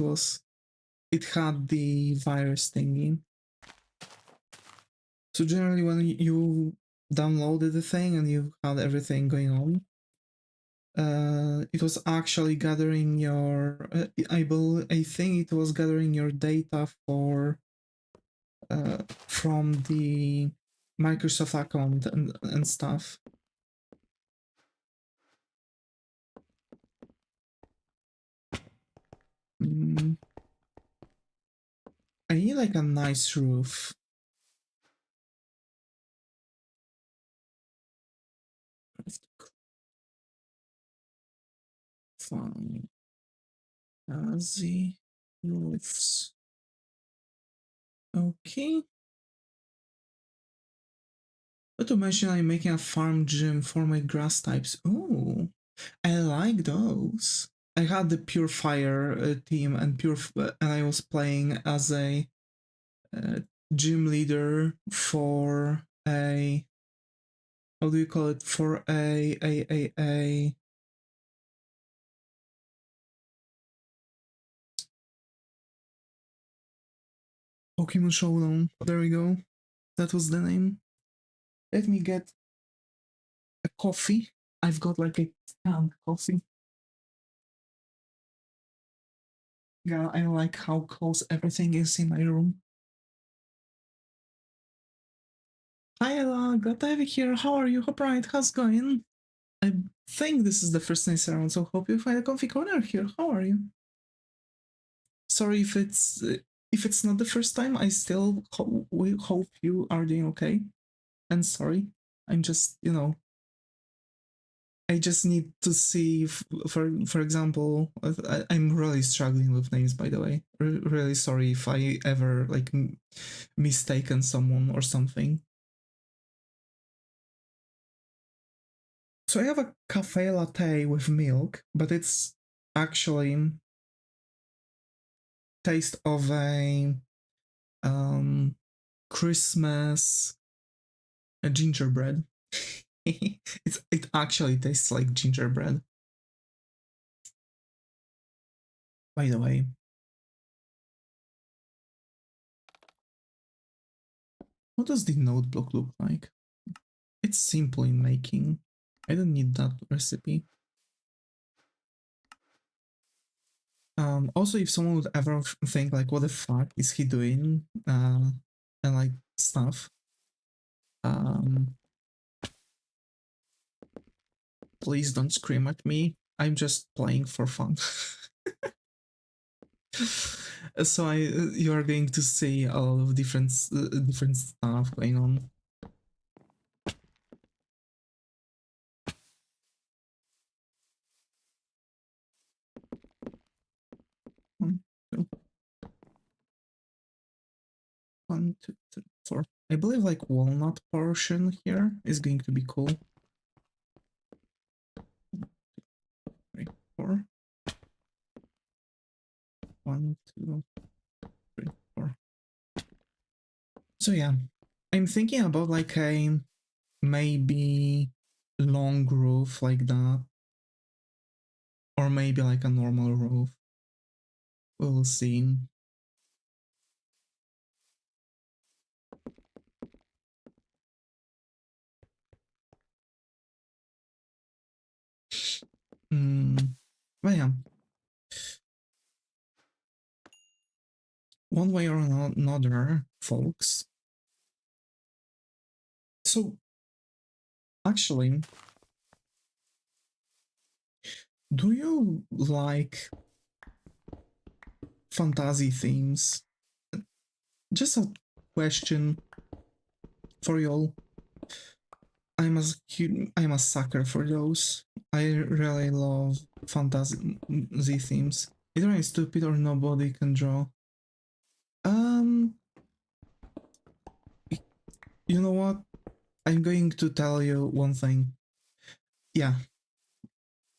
had the virus thingy. So generally, when you downloaded the thing and you had everything going on, it was actually gathering your. I think it was gathering your data for from the Microsoft account and stuff. I need like a nice roof. Fine. The roofs. Okay. Not to mention I'm making a farm gym for my grass types. Oh, I like those. I had the pure fire team and and I was playing as a gym leader for a how do you call it, for a Pokemon Showdown. There we go. That was the name. Let me get a coffee. I've got like a canned coffee. Yeah, I like how close everything is in my room. Hi Ella, glad to have you here. How are you? Hope right, how's it going? I think this is the first night around, so hope you find a comfy corner here. How are you? Sorry if it's not the first time. I still hope you are doing okay. And sorry, I'm just I just need to see, for example, I'm really struggling with names, by the way. Really sorry if I ever like mistaken someone or something. So I have a cafe latte with milk, but it's actually taste of a Christmas gingerbread. It actually tastes like gingerbread. By the way, what does the notebook look like? It's simple in making. I don't need that recipe. Also, if someone would ever think like, what the fuck is he doing? And like stuff. Please don't scream at me. I'm just playing for fun. So you are going to see a lot of different stuff going on. One, two, one, two, three, four. I believe like walnut portion here is going to be cool. 3, 4. 1, 2, 3, 4. So yeah, I'm thinking about like a maybe long roof like that, or maybe like a normal roof. We'll see. But yeah, one way or another, folks. So actually, do you like fantasy themes? Just a question for y'all. I'm a sucker for those. I really love fantasy themes. Either I'm stupid or nobody can draw. Um, you know what? I'm going to tell you one thing. Yeah,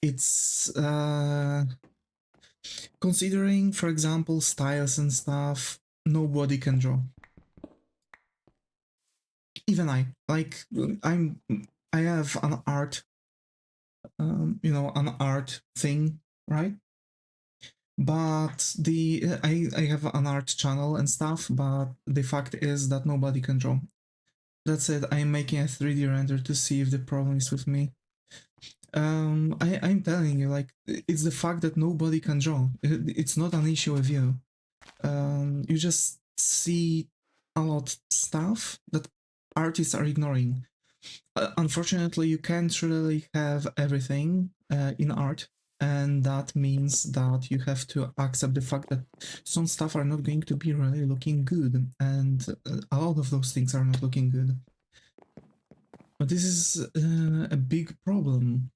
it's considering, for example, styles and stuff. Nobody can draw. Even I like. I have an art. An art thing, right? But I have an art channel and stuff, but the fact is that nobody can draw. That's it. I'm making a 3D render to see if the problem is with me. I'm telling you, like, it's the fact that nobody can draw. It's not an issue with you. You just see a lot of stuff that artists are ignoring. Unfortunately, you can't really have everything in art, and that means that you have to accept the fact that some stuff are not going to be really looking good, and a lot of those things are not looking good. But this is a big problem.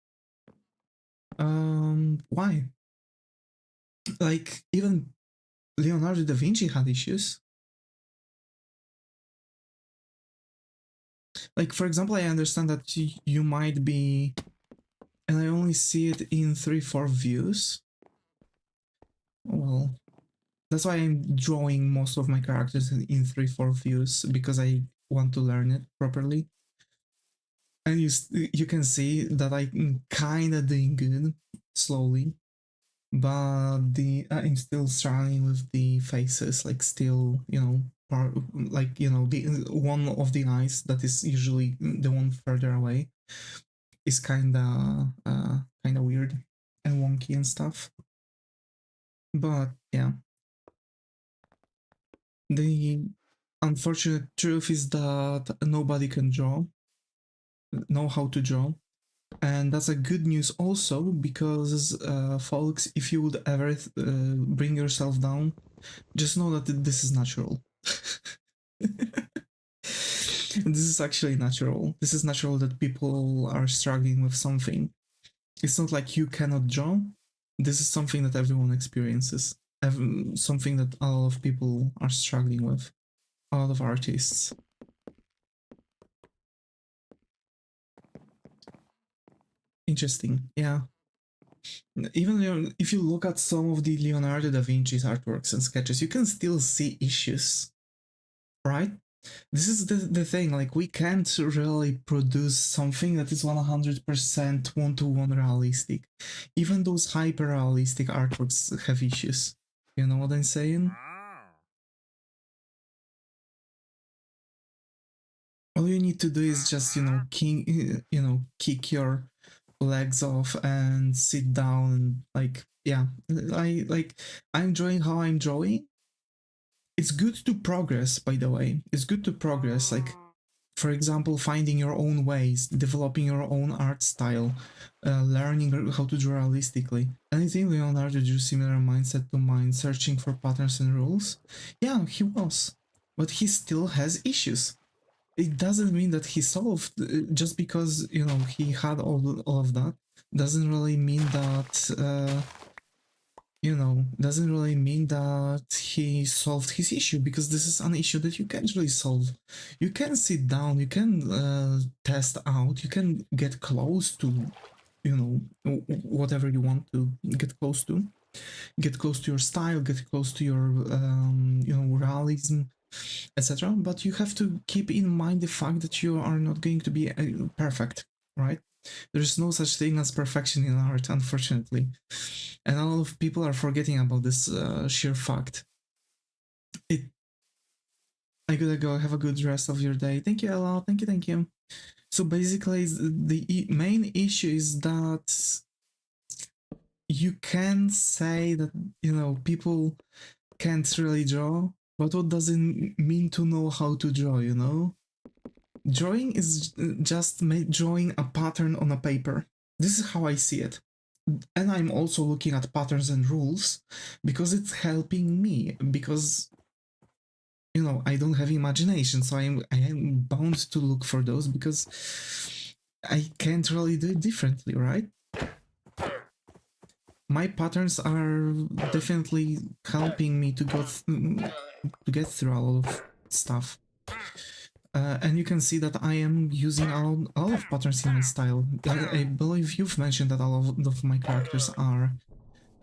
Why? Like, even Leonardo da Vinci had issues. Like, for example, I understand that you might be, and I only see it in 3-4 views. Well, that's why I'm drawing most of my characters in 3-4 views, because I want to learn it properly. And you can see that I'm kind of doing good slowly, but I'm still struggling with the faces, like still, the one of the eyes that is usually the one further away is kind of weird and wonky and stuff. But yeah, the unfortunate truth is that nobody can know how to draw. And that's a good news also, because folks, if you would ever bring yourself down, just know that this is natural. This is actually natural. This is natural that people are struggling with something. It's not like you cannot draw. This is something that everyone experiences. Something that a lot of people are struggling with. A lot of artists. Interesting, yeah. Even if you look at some of the Leonardo da Vinci's artworks and sketches, you can still see issues, right? This is the thing, like, we can't really produce something that is 100% one-to-one realistic. Even those hyper-realistic artworks have issues. You know what I'm saying? All you need to do is just, kick your legs off and sit down and, like, yeah, I'm drawing how I'm drawing. It's good to progress, by the way. It's good to progress, like, for example, finding your own ways, developing your own art style, learning how to draw realistically. And I think Leonardo drew similar mindset to mine, searching for patterns and rules. Yeah, he was, but he still has issues. It doesn't mean that he solved, just because he had all of that. Doesn't really mean that doesn't really mean that he solved his issue, because this is an issue that you can't really solve. You can sit down, you can test out, you can get close to, whatever you want to get close to. Get close to your style, get close to your, realism, etc. But you have to keep in mind the fact that you are not going to be perfect, right? There's no such thing as perfection in art, unfortunately. And a lot of people are forgetting about this sheer fact. I gotta go. Have a good rest of your day. Thank you, Ella. Thank you, thank you. So basically, the main issue is that you can say that, people can't really draw, but what does it mean to know how to draw? Drawing is just drawing a pattern on a paper. This is how I see it. And I'm also looking at patterns and rules because it's helping me, because I don't have imagination, so I am bound to look for those, because I can't really do it differently, right? My patterns are definitely helping me to to get through a lot of stuff. And you can see that I am using a lot of patterns in my style. I believe you've mentioned that a lot of my characters are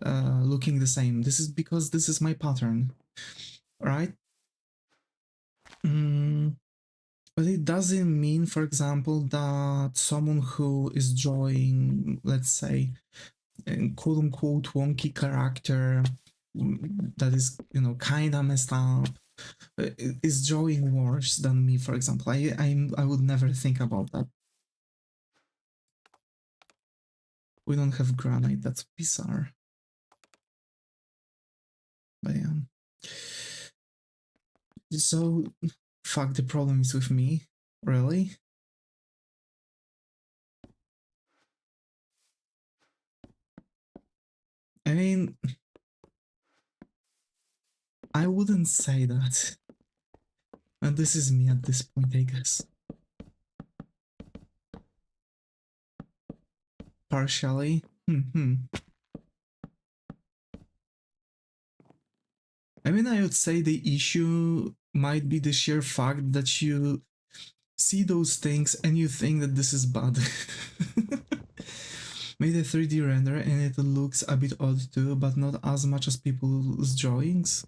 looking the same. This is because this is my pattern, right? But it doesn't mean, for example, that someone who is drawing, let's say, a quote-unquote wonky character that is, kind of messed up, is drawing worse than me, for example. I would never think about that. We don't have granite, that's bizarre. But yeah. So, fuck, the problem is with me? Really? I mean, I wouldn't say that. And this is me at this point, I guess. Partially. I mean, I would say the issue might be the sheer fact that you see those things and you think that this is bad. Made a 3D render and it looks a bit odd too, but not as much as people's drawings.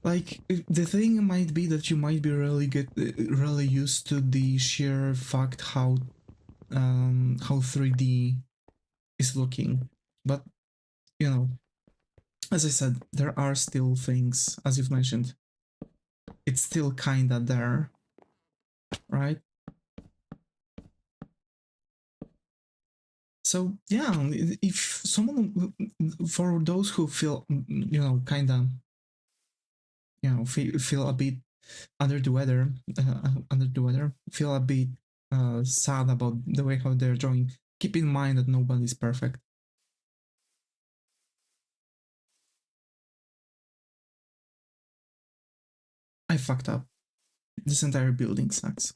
Like, the thing might be that you might be really used to the sheer fact how 3D is looking, but as I said, there are still things, as you've mentioned. It's still kinda there, right? So yeah, if someone, for those who feel, kinda, feel a bit under the weather, feel a bit sad about the way how they're drawing, keep in mind that nobody's perfect. I fucked up. This entire building sucks.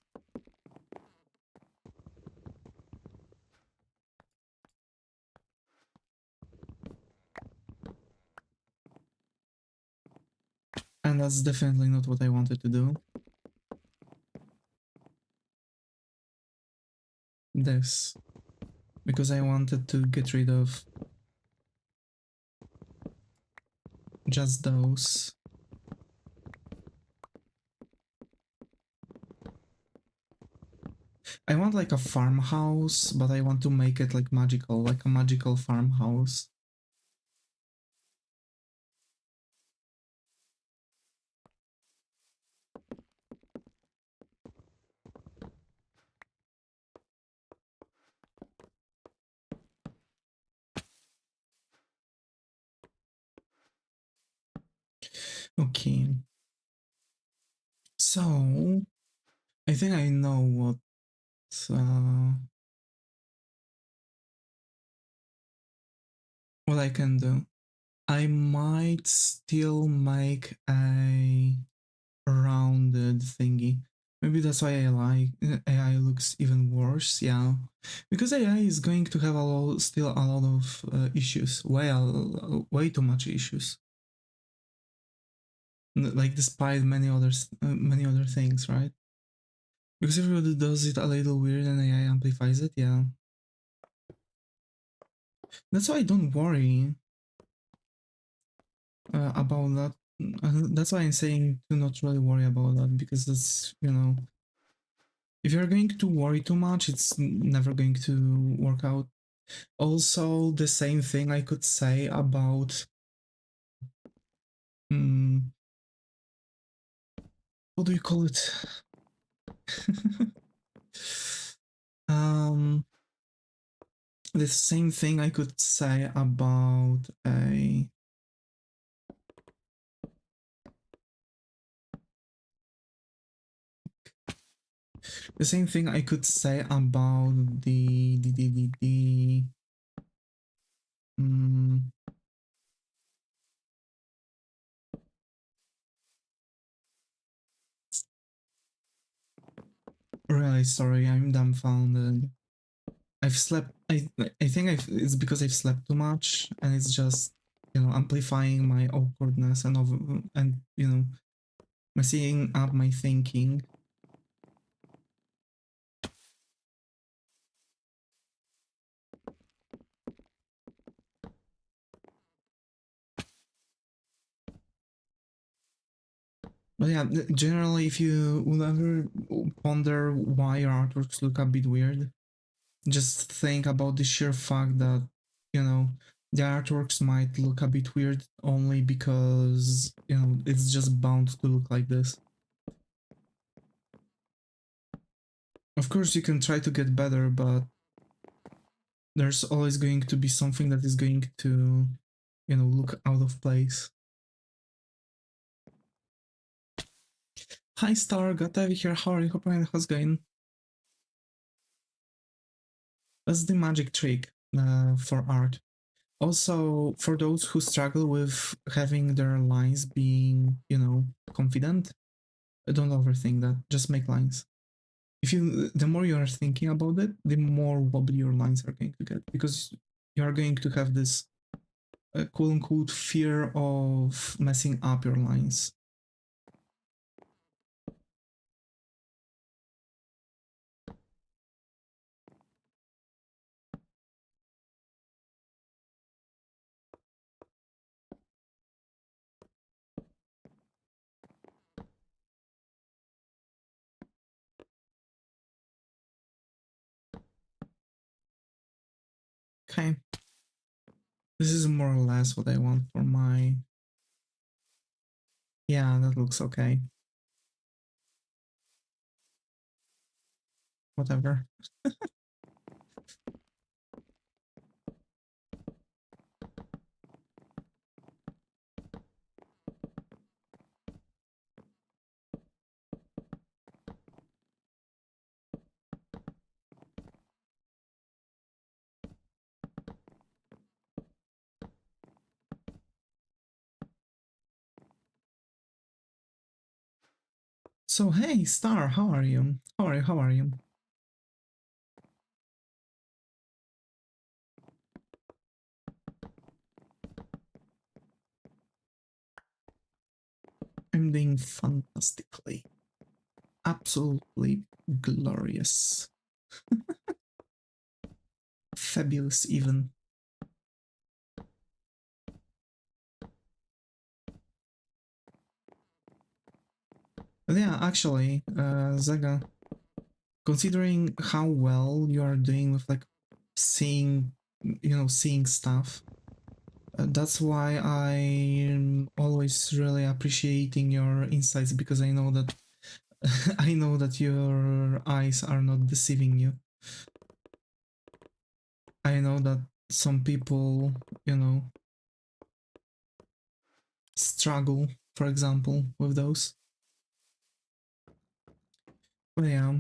And that's definitely not what I wanted to do. This. Because I wanted to get rid of just those. I want like a farmhouse, but I want to make it like magical, like a magical farmhouse. Okay. So, I think I know what I can do. I might still make a rounded thingy. Maybe that's why I like AI looks even worse. Yeah, because AI is going to have still a lot of issues. Way too much issues. Like despite many other things, right? Because everybody does it a little weird and AI amplifies it. Yeah, that's why I don't worry about that. That's why I'm saying to not really worry about that, because that's, if you're going to worry too much, it's never going to work out. Also, the same thing I could say about what do you call it? um, the same thing I could say about a the same thing I could say about the really sorry, I'm dumbfounded. I've slept. I think it's because I've slept too much, and it's just amplifying my awkwardness and messing up my thinking. But yeah, generally, if you will ever ponder why your artworks look a bit weird, just think about the sheer fact that, the artworks might look a bit weird only because, it's just bound to look like this. Of course, you can try to get better, but there's always going to be something that is going to, look out of place. Hi Star, got over here, how are you? Hope how's going? That's the magic trick for art. Also, for those who struggle with having their lines being, confident, don't overthink that. Just make lines. The more you are thinking about it, the more wobbly your lines are going to get, because you are going to have this quote unquote fear of messing up your lines. Okay. This is more or less what I want for my... Yeah, that looks okay. Whatever. So hey, Star, how are you? How are you? I'm doing fantastically. Absolutely glorious. Fabulous, even. But yeah, actually, Zaga, considering how well you are doing with like seeing, seeing stuff, that's why I'm always really appreciating your insights, because I know that I know that your eyes are not deceiving you. I know that some people, struggle, for example, with those. But yeah,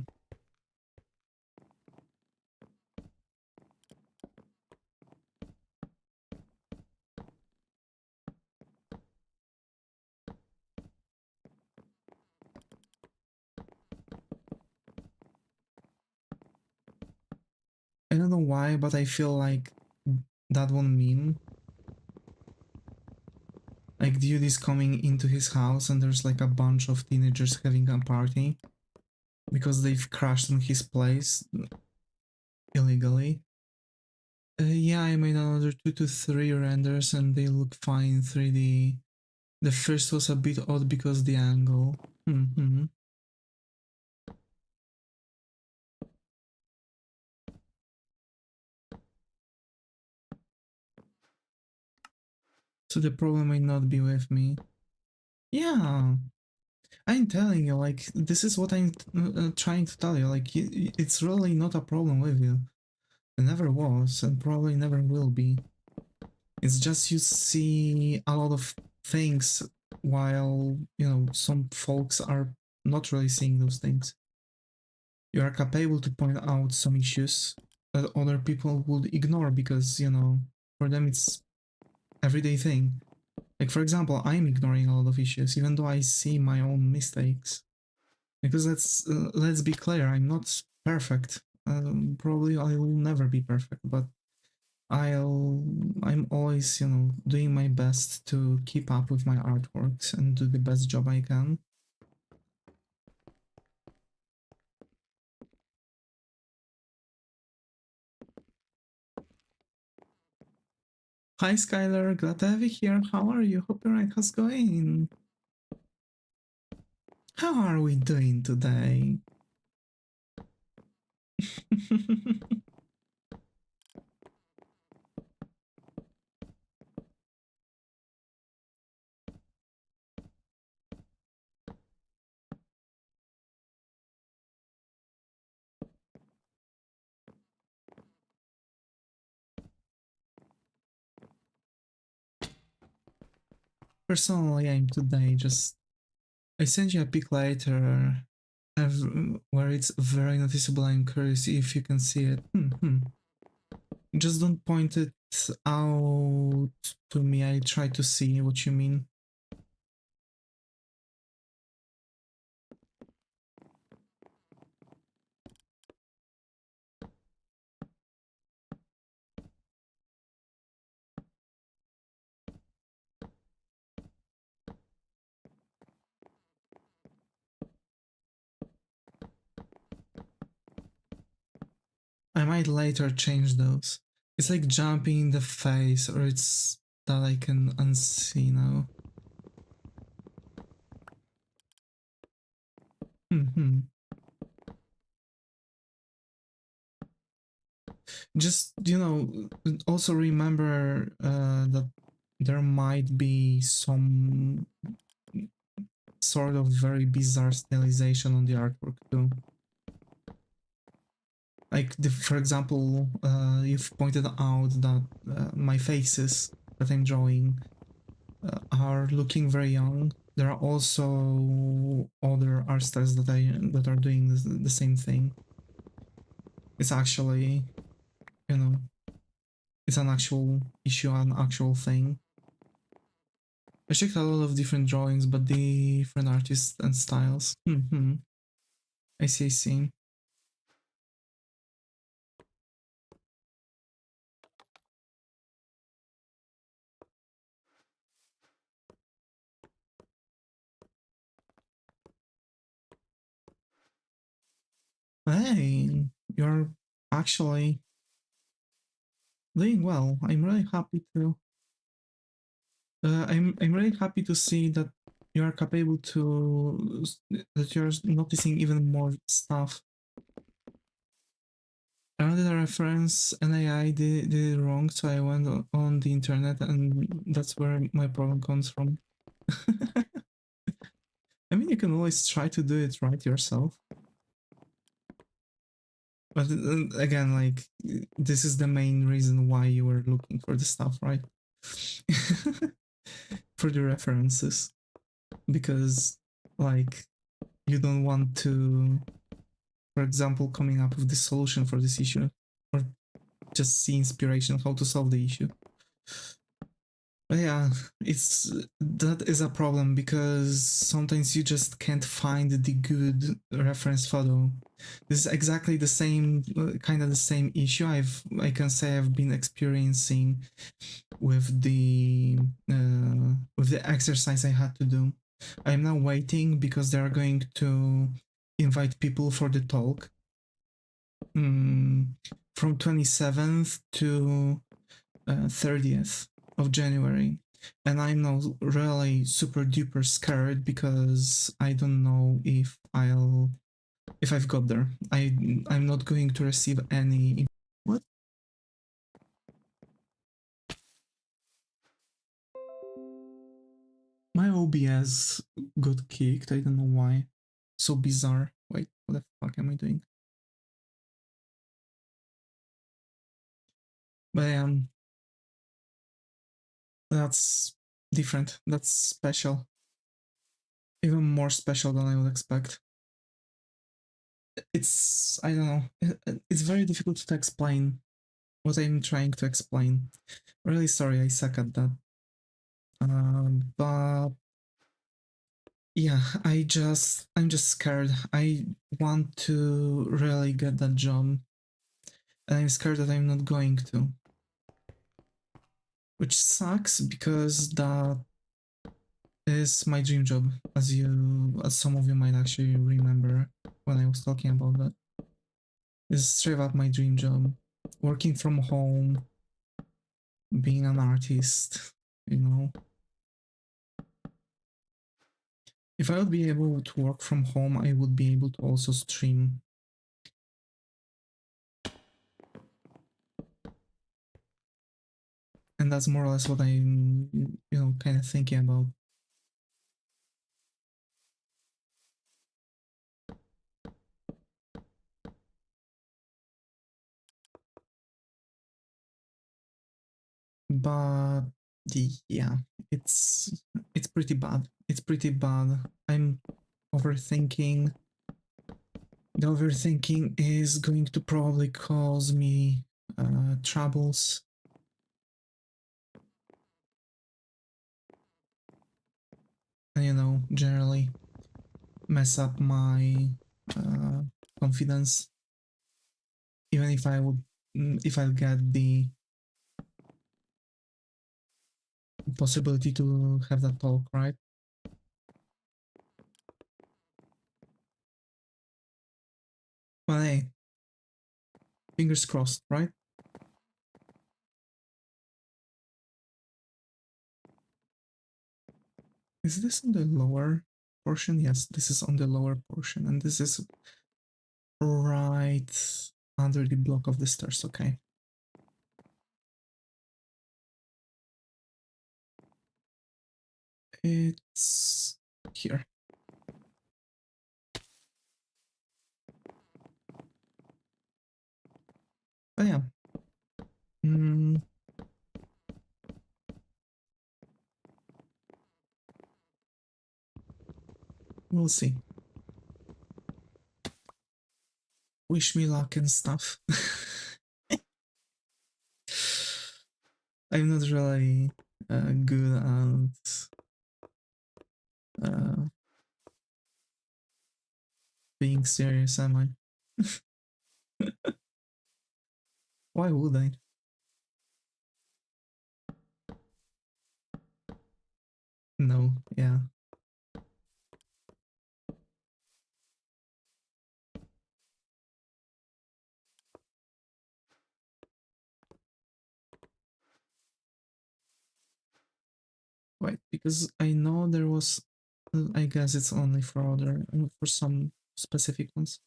I don't know why, but I feel like that one meme, like dude is coming into his house and there's like a bunch of teenagers having a party because they've crashed in his place illegally. Yeah, I made another 2 to 3 renders and they look fine in 3D. The first was a bit odd because the angle. Mm-hmm. So the problem might not be with me. Yeah, I'm telling you, like, this is what I'm trying to tell you. Like, it's really not a problem with you. It never was, and probably never will be. It's just you see a lot of things while, some folks are not really seeing those things. You are capable to point out some issues that other people would ignore because, for them it's everyday thing. Like, for example, I'm ignoring a lot of issues even though I see my own mistakes. Because let's be clear, I'm not perfect. Probably I will never be perfect, but I'm always, doing my best to keep up with my artworks and do the best job I can. Hi Skylar, glad to have you here. How are you? Hope your night has going. How are we doing today? Personally, I'm today just. I sent you a pic later where it's very noticeable. I'm curious if you can see it. Just don't point it out to me. I try to see what you mean. I might later change those. It's like jumping in the face, or it's that I can unsee now. Hmm. Just, also remember that there might be some sort of very bizarre stylization on the artwork too. Like, for example, you've pointed out that my faces that I'm drawing are looking very young. There are also other art styles that are doing the same thing. It's actually, you know, it's an actual issue, an actual thing. I checked a lot of different drawings, but different artists and styles. I see, I see. Hey, you're actually doing well. I'm really happy to. I'm really happy to see that you are capable to that you're noticing even more stuff. I wanted a reference and AI did it wrong, so I went on the internet, and that's where my problem comes from. I mean, you can always try to do it right yourself, but again, like this is the main reason why you were looking for the stuff, right? For the references, because like you don't want to, for example, coming up with the solution for this issue, or just see inspiration how to solve the issue. But yeah, it's that is a problem because sometimes you just can't find the good reference photo. This is exactly the same kind of the same issue I can say I've been experiencing with the exercise I had to do. I'm now waiting because they are going to invite people for the talk from 27th to 30th of January. And I'm now really super duper scared because I don't know if I've got there. I'm not going to receive any. What? My OBS got kicked. I don't know why. So bizarre. Wait, what the fuck am I doing? But that's different. That's special. Even more special than I would expect. It's, I don't know. It's very difficult to explain what I'm trying to explain. Really sorry I suck at that. But yeah, I'm just scared. I want to really get that job, and I'm scared that I'm not going to. Which sucks because that is my dream job, as some of you might actually remember when I was talking about that. It's straight up my dream job. Working from home, being an artist, you know. If I would be able to work from home, I would be able to also stream. And that's more or less what I'm, kind of thinking about. But yeah, it's pretty bad. It's pretty bad. I'm overthinking. The overthinking is going to probably cause me troubles. And generally mess up my uh, confidence. Even if I get the possibility to have that talk, right? Well, hey, fingers crossed, right? Is this on the lower portion? Yes, this is on the lower portion, and this is right under the block of the stairs, okay. It's here. Oh yeah. Mm, we'll see. Wish me luck and stuff. I'm not really good at uh, being serious, am I? Why would I? No, yeah. Wait, because I know there was. I guess it's only for other for some specific ones.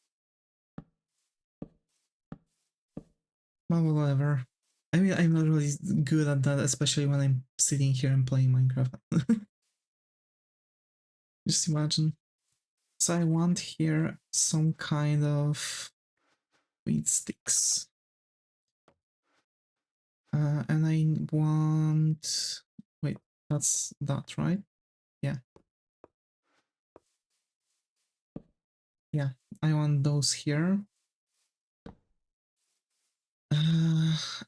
But whatever. I mean, I'm not really good at that, especially when I'm sitting here and playing Minecraft. Just imagine. So I want here some kind of wheat sticks. And I want... Wait, that's that, right? Yeah. Yeah, I want those here.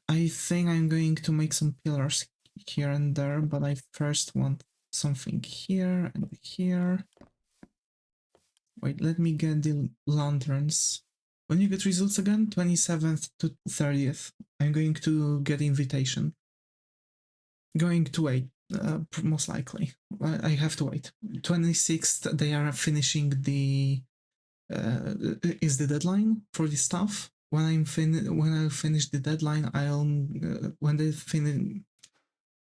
I think I'm going to make some pillars here and there, but I first want something here and here. Wait, let me get the lanterns. When you get results again, 27th to 30th, I'm going to get invitation. Going to wait, most likely. I have to wait. 26th, they are finishing the... is the deadline for the stuff. When I finish the deadline, I'll... when the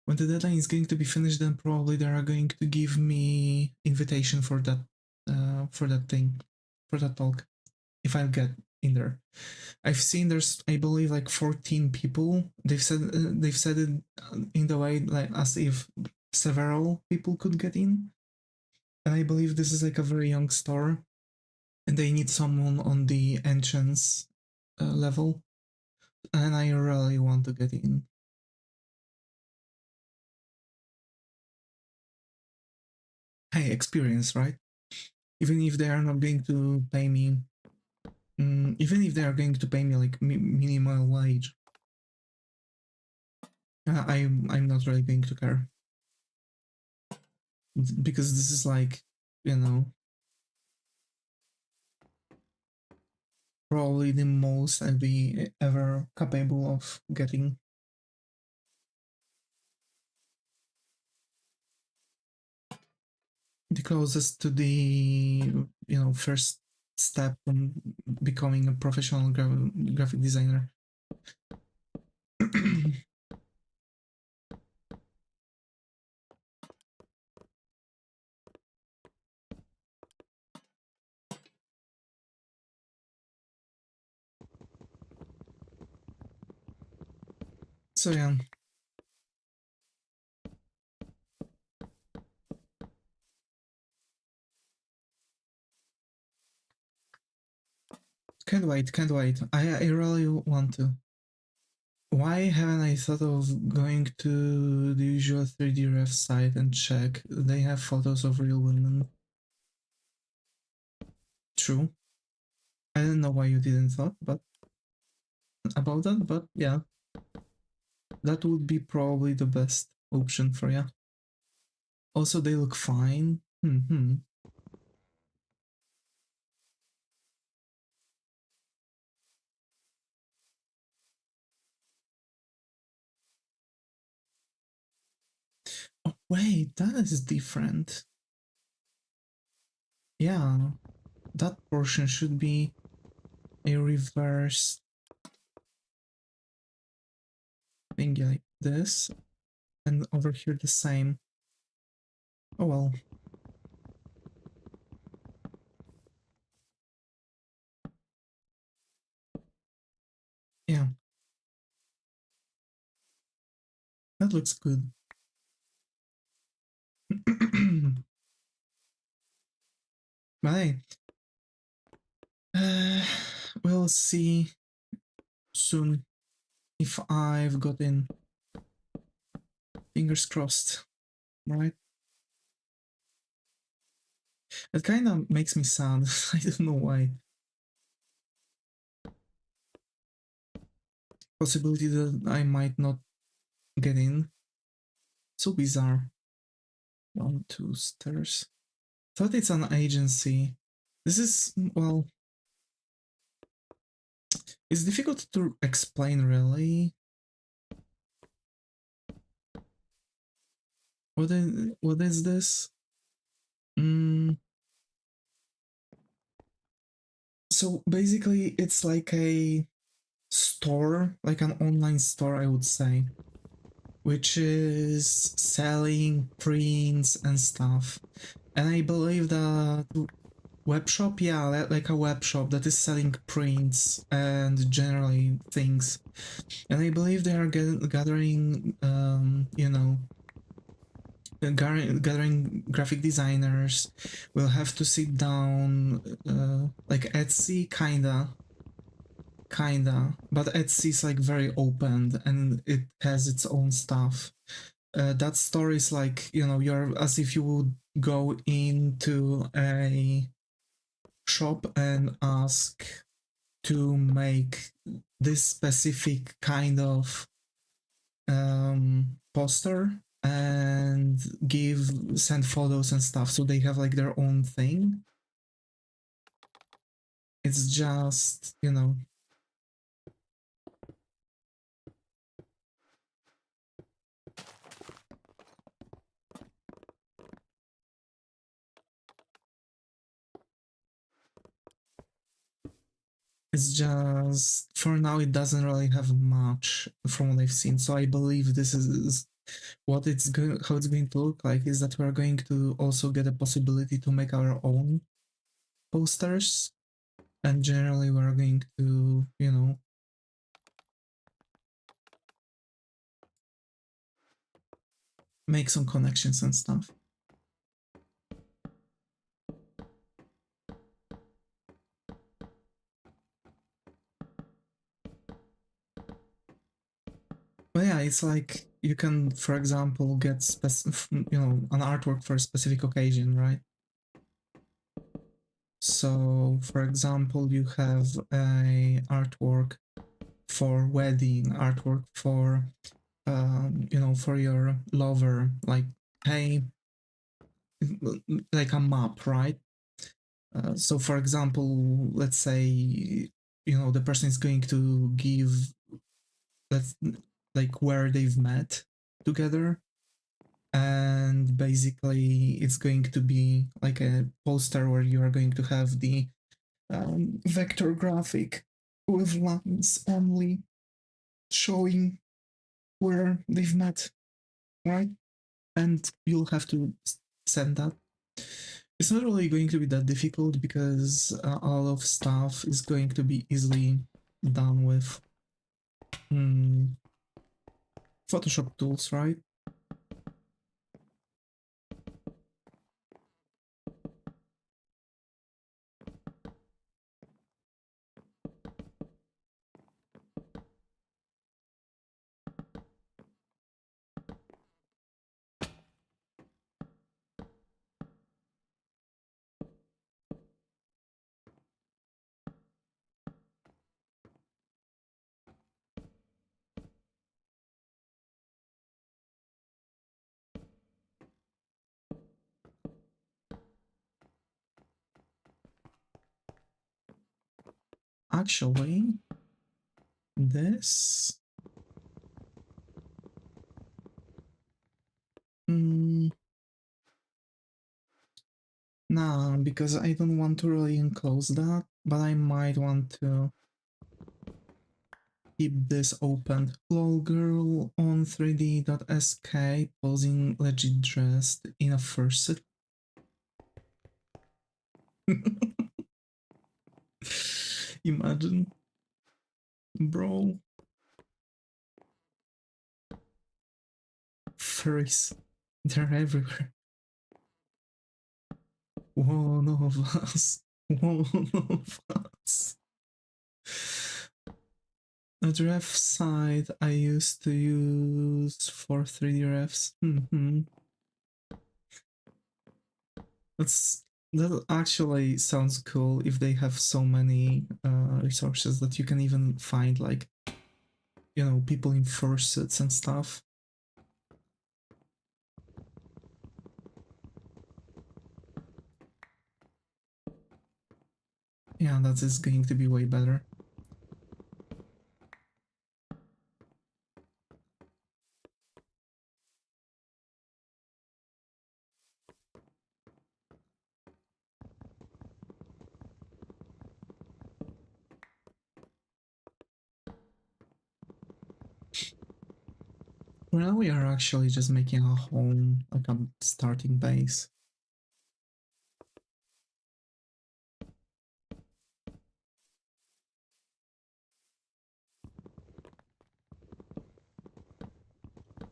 deadline is going to be finished, then probably they are going to give me invitation for that thing, for that talk, if I'll get in there. I've seen there's, I believe, like 14 people. They've said it in the way like as if several people could get in, and I believe this is like a very young store, and they need someone on the entrance level, and I really want to get in. Hey, experience, right? Even if they are not going to pay me, even if they are going to pay me like minimal wage, I'm not really going to care, because this is like, you know, probably the most I'll be ever capable of getting. The closest to the, first step from becoming a professional graphic designer. So yeah. Can't wait. I really want to. Why haven't I thought of going to the usual 3D ref site and check? They have photos of real women. True. I don't know why you didn't thought about that, but yeah. That would be probably the best option for you. Also, they look fine. Oh, wait, that is different. Yeah, that portion should be a reverse thingy like this, and over here the same. Oh well. Yeah. That looks good. But hey, we'll see soon if I've got in. Fingers crossed, right? It kind of makes me sad. I don't know why. Possibility that I might not get in. So bizarre. 1, 2 stairs. Thought it's an agency. This is, well, it's difficult to explain really. What is this? So basically it's like a store, like an online store, I would say. which is selling prints and stuff. And I believe that web shop, yeah, like a web shop that is selling prints and generally things. And I believe they are gathering, you know, gathering graphic designers. Will have to sit down, like Etsy, kinda, but Etsy is like very open and it has its own stuff. That store is like, you know, you're as if you would go into a shop and ask to make this specific kind of poster and send photos and stuff, so they have like their own thing. It's just, you know, it's just for now it doesn't really have much from what I've seen. So I believe this is what it's going, how it's going to look like is that we're going to also get a possibility to make our own posters, and generally we're going to, you know, make some connections and stuff. But yeah, it's like you can, for example, get you know, an artwork for a specific occasion, right? So, for example, you have a artwork for wedding, artwork for, you know, for your lover, like, hey, like a map, right? So, for example, let's say, you know, the person is going to give, let's like where they've met together, and basically it's going to be like a poster where you are going to have the vector graphic with lines only showing where they've met, right? And you'll have to send that. It's not really going to be that difficult because all of stuff is going to be easily done with Photoshop tools, right? Actually, this nah, because I don't want to really enclose that, but I might want to keep this open. Lol girl on 3D.sk posing legit dressed in a fursuit. Imagine, bro. Furries, they're everywhere. One of us. One of us. A ref site I used to use for 3D refs. That actually sounds cool if they have so many resources that you can even find, like, you know, people in fursuits and stuff. Yeah, that is going to be way better. For now we are actually just making a home, like a starting base.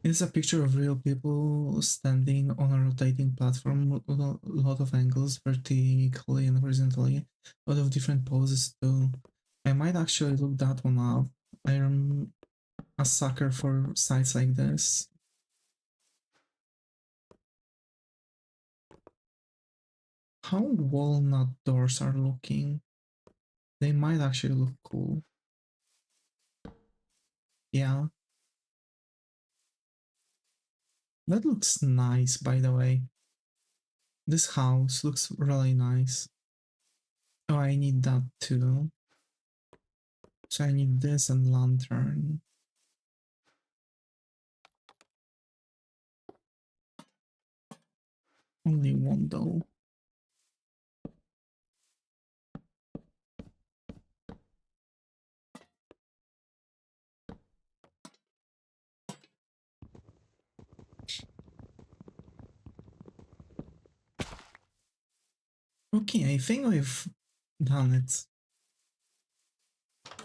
It's a picture of real people standing on a rotating platform, a lot of angles, vertically and horizontally, a lot of different poses too. I might actually look that one up. I am a sucker for sites like this. How walnut doors are looking? They might actually look cool. Yeah. That looks nice, by the way. This house looks really nice. Oh, I need that too. So I need this and lantern. Only one though. Okay, I think we've done it.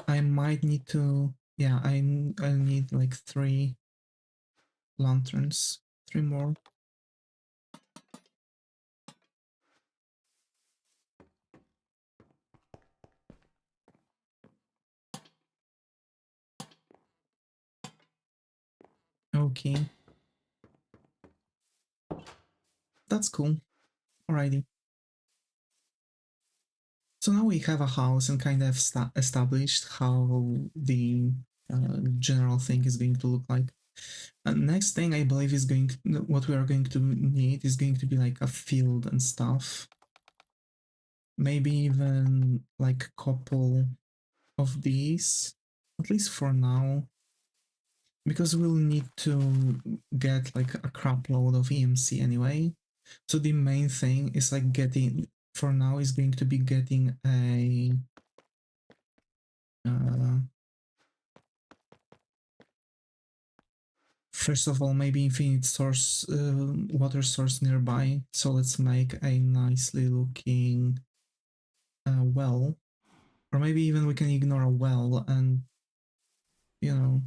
I might need to... Yeah, I'll need like 3 lanterns. 3 more. Okay. That's cool. Alrighty. So now we have a house and kind of established how the general thing is going to look like. Next thing I believe is what we are going to need is going to be like a field and stuff. Maybe even like a couple of these, at least for now, because we'll need to get like a crap load of EMC anyway. So the main thing is like getting, for now, is going to be getting a first of all, maybe infinite source, water source nearby. So let's make a nicely looking well, or maybe even we can ignore a well and, you know,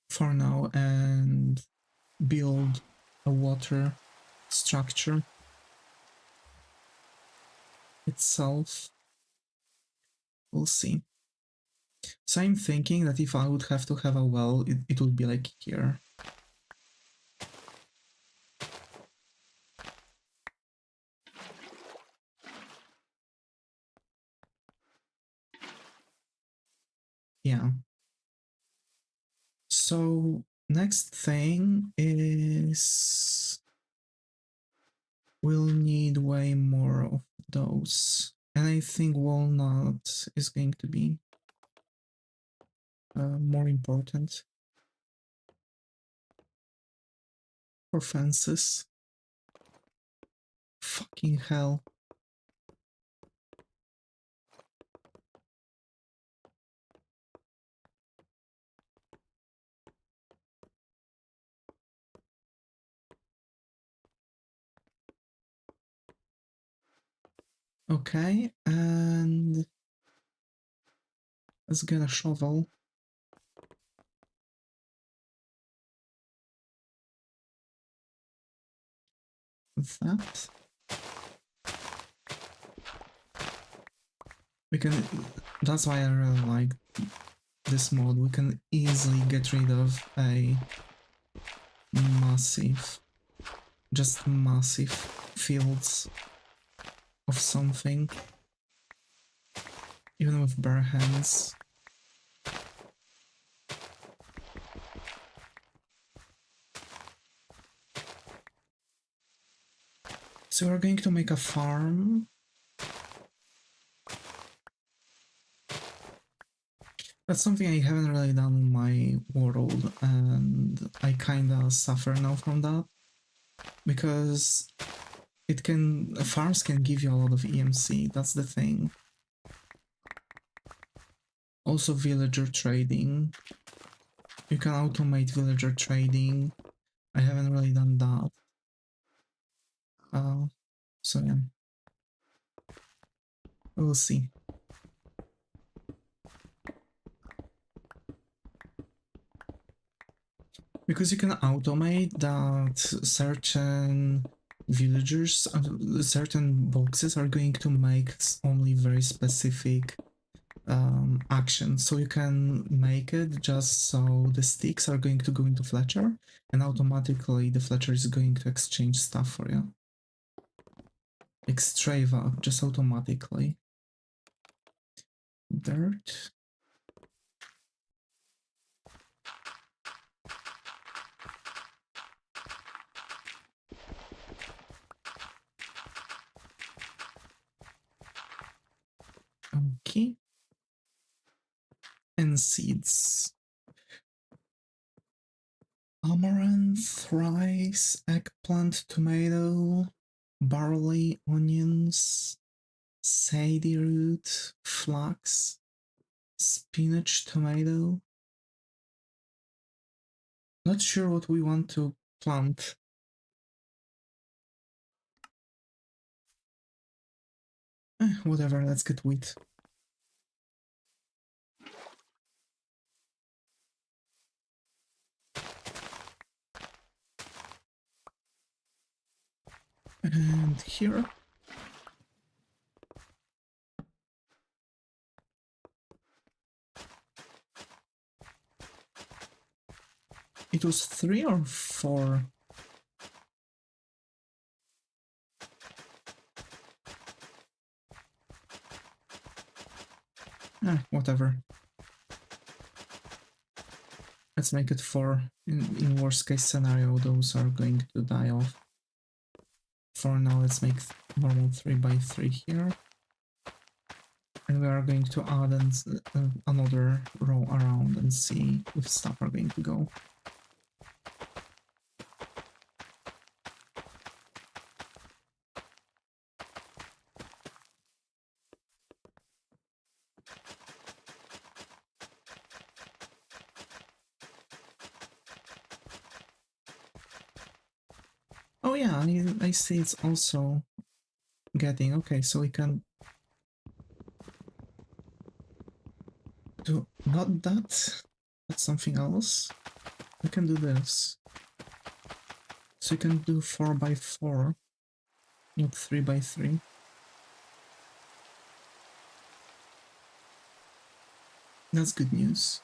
for now, and build a water structure itself. We'll see. So I'm thinking that if I would have to have a well, it would be like here. Yeah. So next thing is we'll need way more of those. And I think walnut is going to be more important for fences. Fucking hell. Okay, and let's get a shovel. That. We can, that's why I really like this mod. We can easily get rid of a massive, just massive fields of something, even with bare hands. So we're going to make a farm. That's something I haven't really done in my world, and I kinda suffer now from that, because farms can give you a lot of EMC, that's the thing. Also villager trading. You can automate villager trading. I haven't really done that. So yeah, we'll see. Because you can automate that certain villagers, certain boxes are going to make only very specific actions. So you can make it just so the sticks are going to go into Fletcher and automatically the Fletcher is going to exchange stuff for you. Like Strava, just automatically. Dirt. Okay. And seeds. Amaranth, rice, eggplant, tomato, barley, onions, sadie root, flax, spinach, tomato. Not sure what we want to plant. Whatever, let's get wheat. And here. It was 3 or 4? Whatever. Let's make it 4. In worst case scenario, those are going to die off. For now, let's make normal 3x3 here. And we are going to add another row around and see if stuff are going to go. Oh yeah, I see it's also getting... Okay, so we can do not that, but something else. We can do this. So you can do 4x4, not 3x3. That's good news.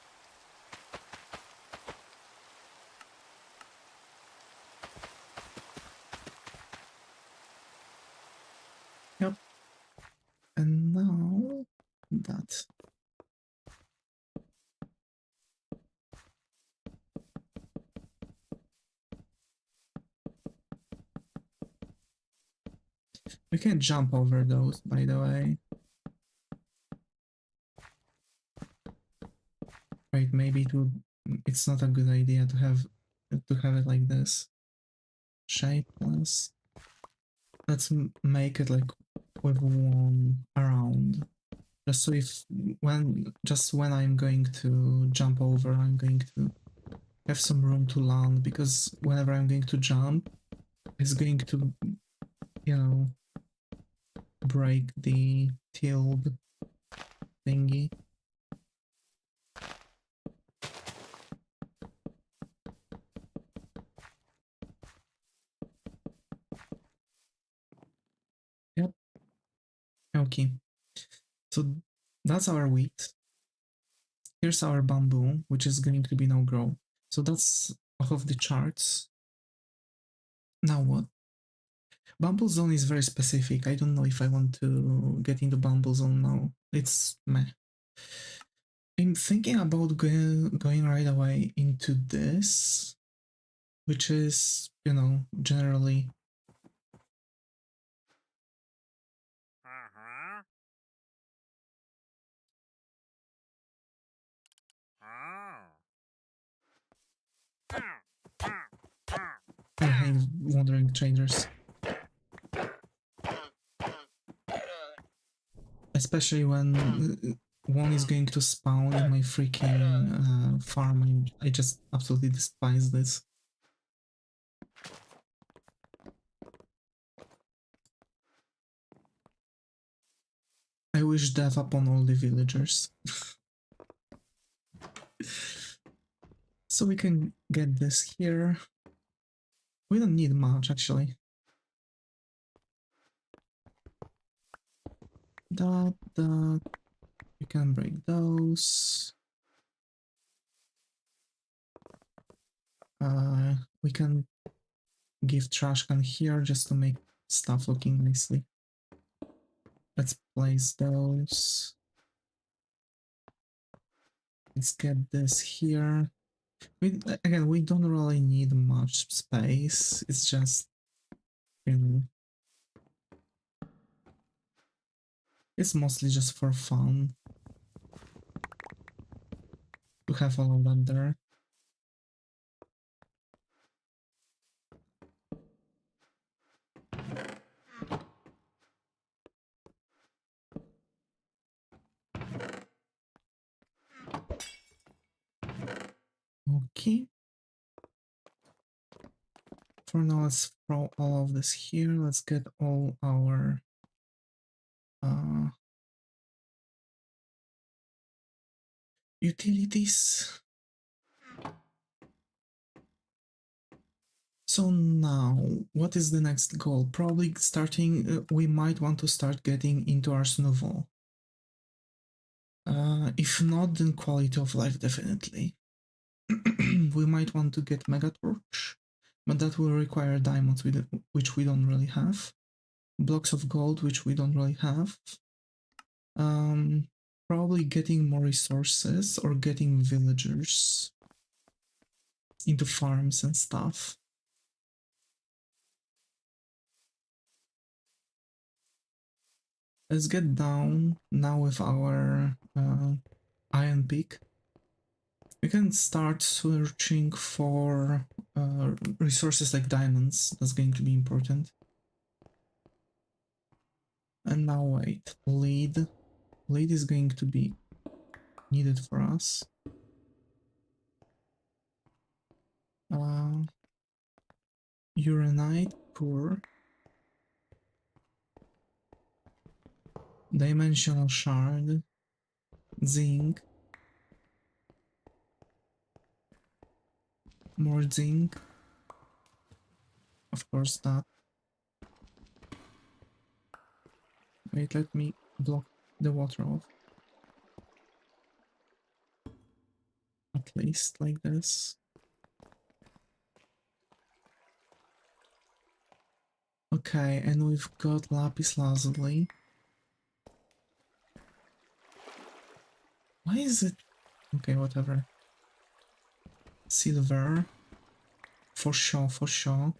Yep. And now that. We can jump over those, by the way. Wait, maybe it's not a good idea to have it like this. Shapeless. Let's make it like with one around. Just so when I'm going to jump over, I'm going to have some room to land, because whenever I'm going to jump, it's going to, you know, break the tilde thingy. Yep. Okay. So that's our wheat. Here's our bamboo, which is going to be no grow. So that's off of the charts. Now what? Bumble Zone is very specific. I don't know if I want to get into Bumble Zone now. It's meh. I'm thinking about going right away into this, which is, you know, generally... I hate wandering traders. Especially when one is going to spawn in my freaking farm. I just absolutely despise this. I wish death upon all the villagers. So we can get this here. We don't need much, actually. That. We can break those. We can give trash can here just to make stuff looking nicely. Let's place those. Let's get this here. Again, we don't really need much space. It's just, you know, it's mostly just for fun to have all of that there. Okay. For now, let's throw all of this here. Let's get all our utilities. So now, what is the next goal? Probably starting, we might want to start getting into Ars Nouveau. If not, then quality of life, definitely. We might want to get Mega Torch, but that will require diamonds, which we don't really have. Blocks of gold, which we don't really have. Probably getting more resources or getting villagers into farms and stuff. Let's get down now with our iron pick. We can start searching for resources like diamonds. That's going to be important. And now wait, lead. Lead is going to be needed for us. Uranite, poor. Dimensional shard. Zinc. More zinc. Of course that. Wait, let me block the water off. At least like this. Okay, and we've got lapis lazuli. Why is it? Okay, whatever. Silver. For sure, for sure.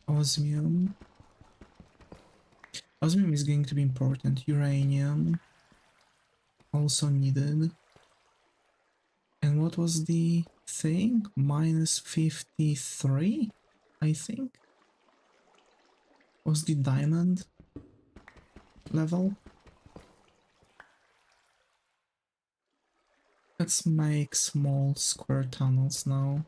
Osmium. Osmium is going to be important. Uranium. Also needed. And what was the thing? Minus 53, I think? Was the diamond level? Let's make small square tunnels now.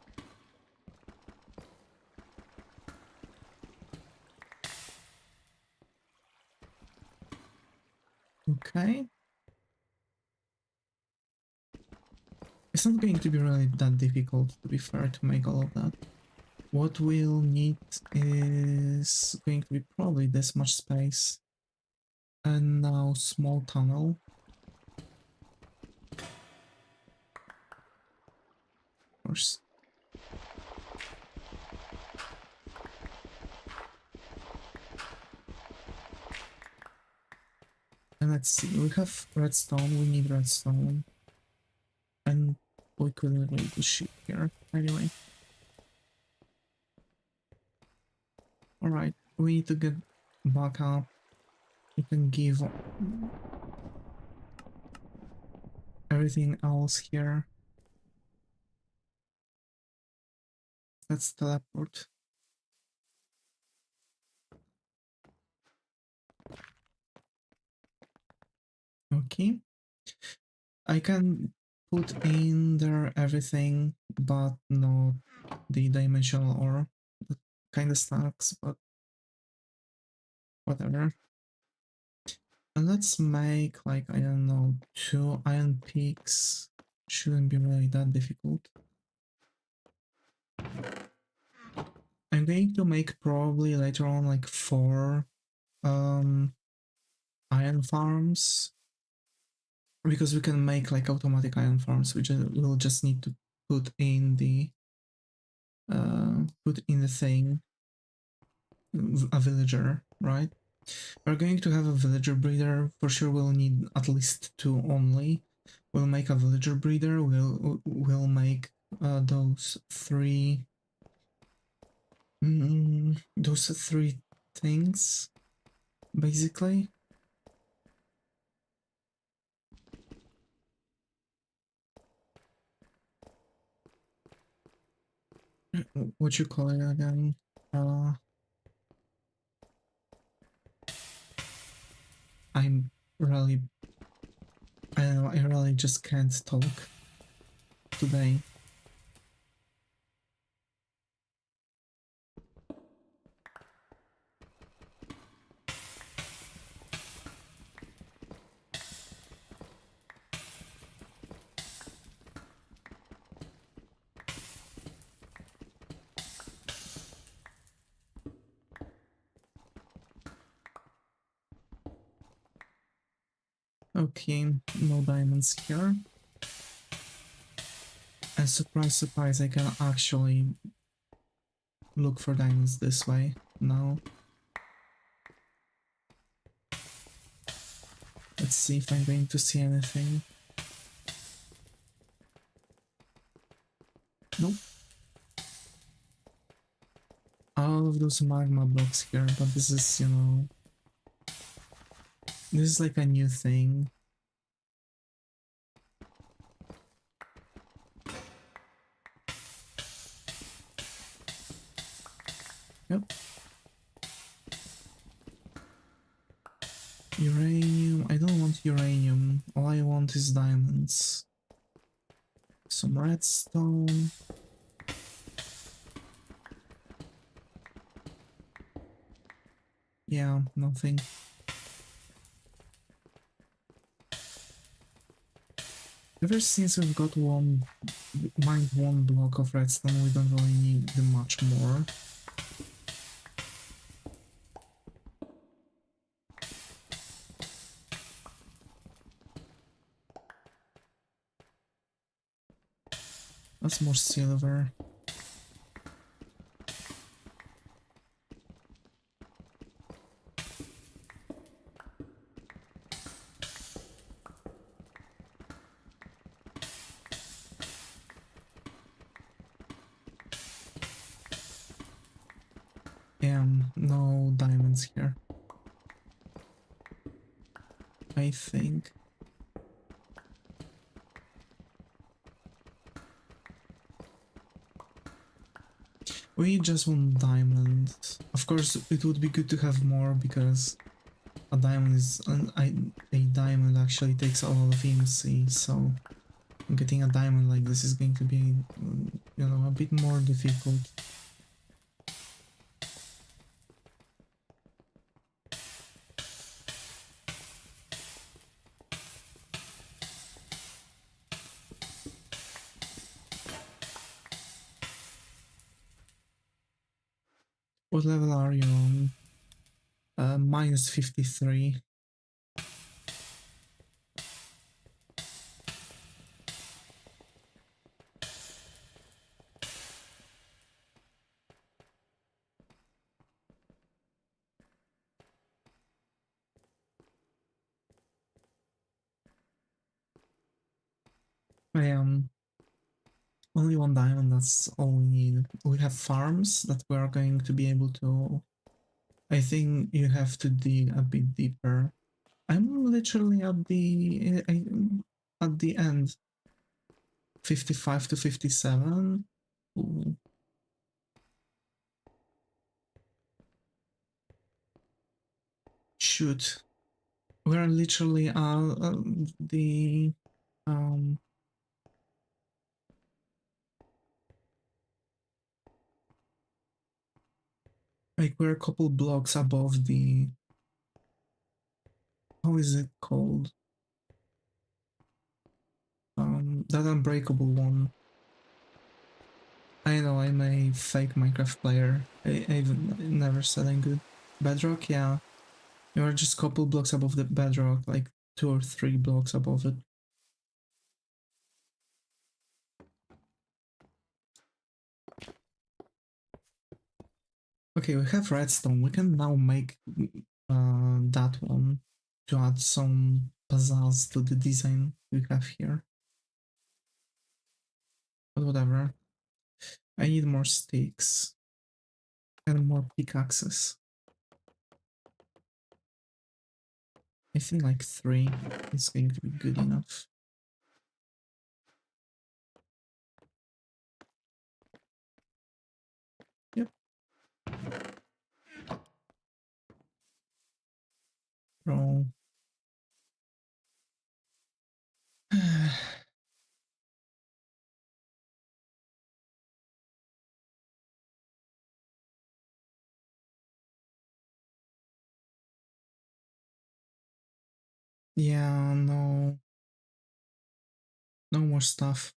Okay. It's not going to be really that difficult, to be fair, to make all of that. What we'll need is going to be probably this much space. And now small tunnel. Of course. And let's see, we have redstone, we need redstone. And we couldn't really do shit here. Anyway. Alright, we need to get back up. We can give everything else here. Let's teleport. Okay. I can put in there everything, but not the dimensional ore. That kind of sucks, but whatever. And let's make, like, I don't know, 2 iron peaks. Shouldn't be really that difficult. I'm going to make probably later on like 4 iron farms, because we can make like automatic iron farms, which we'll just need to put in the thing a villager, right? We're going to have a villager breeder. For sure we'll need at least 2 only. We'll make a villager breeder. We'll make those 3 things basically. What you call it again? I'm really, I don't know, I really just can't talk today. Okay, no diamonds here. And surprise, surprise, I can actually look for diamonds this way now. Let's see if I'm going to see anything. Nope. All of those magma blocks here, but this is, you know, this is like a new thing. Yep. Uranium. I don't want uranium. All I want is diamonds. Some redstone. Yeah, nothing. Ever since we've got mined 1 block of redstone, we don't really need much more. That's more silver. No diamonds here, I think. We just want diamond. Of course, it would be good to have more, because a diamond is a diamond actually takes a lot of EMC, so getting a diamond like this is going to be, you know, a bit more difficult. What level are you on? Minus 53. I am only 1 diamond, that's all we need. We have farms that we are going to be able to... I think you have to dig a bit deeper. I'm literally at the end. 55 to 57. Ooh. Shoot. we're literally the like we're a couple blocks above the, how is it called? That unbreakable one. I know I'm a fake Minecraft player. I've never said I'm good. Bedrock, yeah. You're just a couple blocks above the bedrock, like 2 or 3 blocks above it. Okay, we have redstone. We can now make that one to add some pizzazz to the design we have here. But whatever. I need more sticks and more pickaxes. I think like 3 is going to be good enough. Yep. Bro. Yeah, no. No more stuff.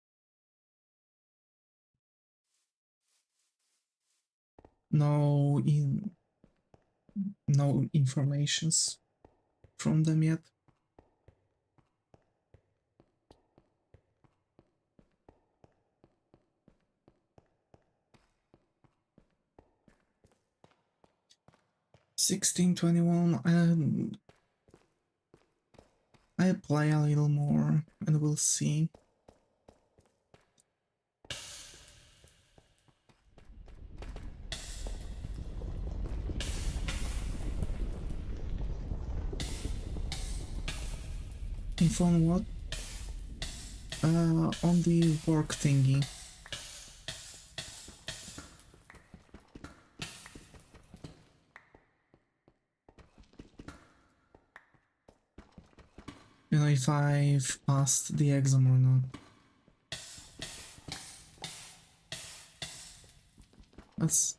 No no informations from them yet. $16.21. I play a little more and we'll see. Info on what? On the work thingy. You know, if I've passed the exam or not. That's...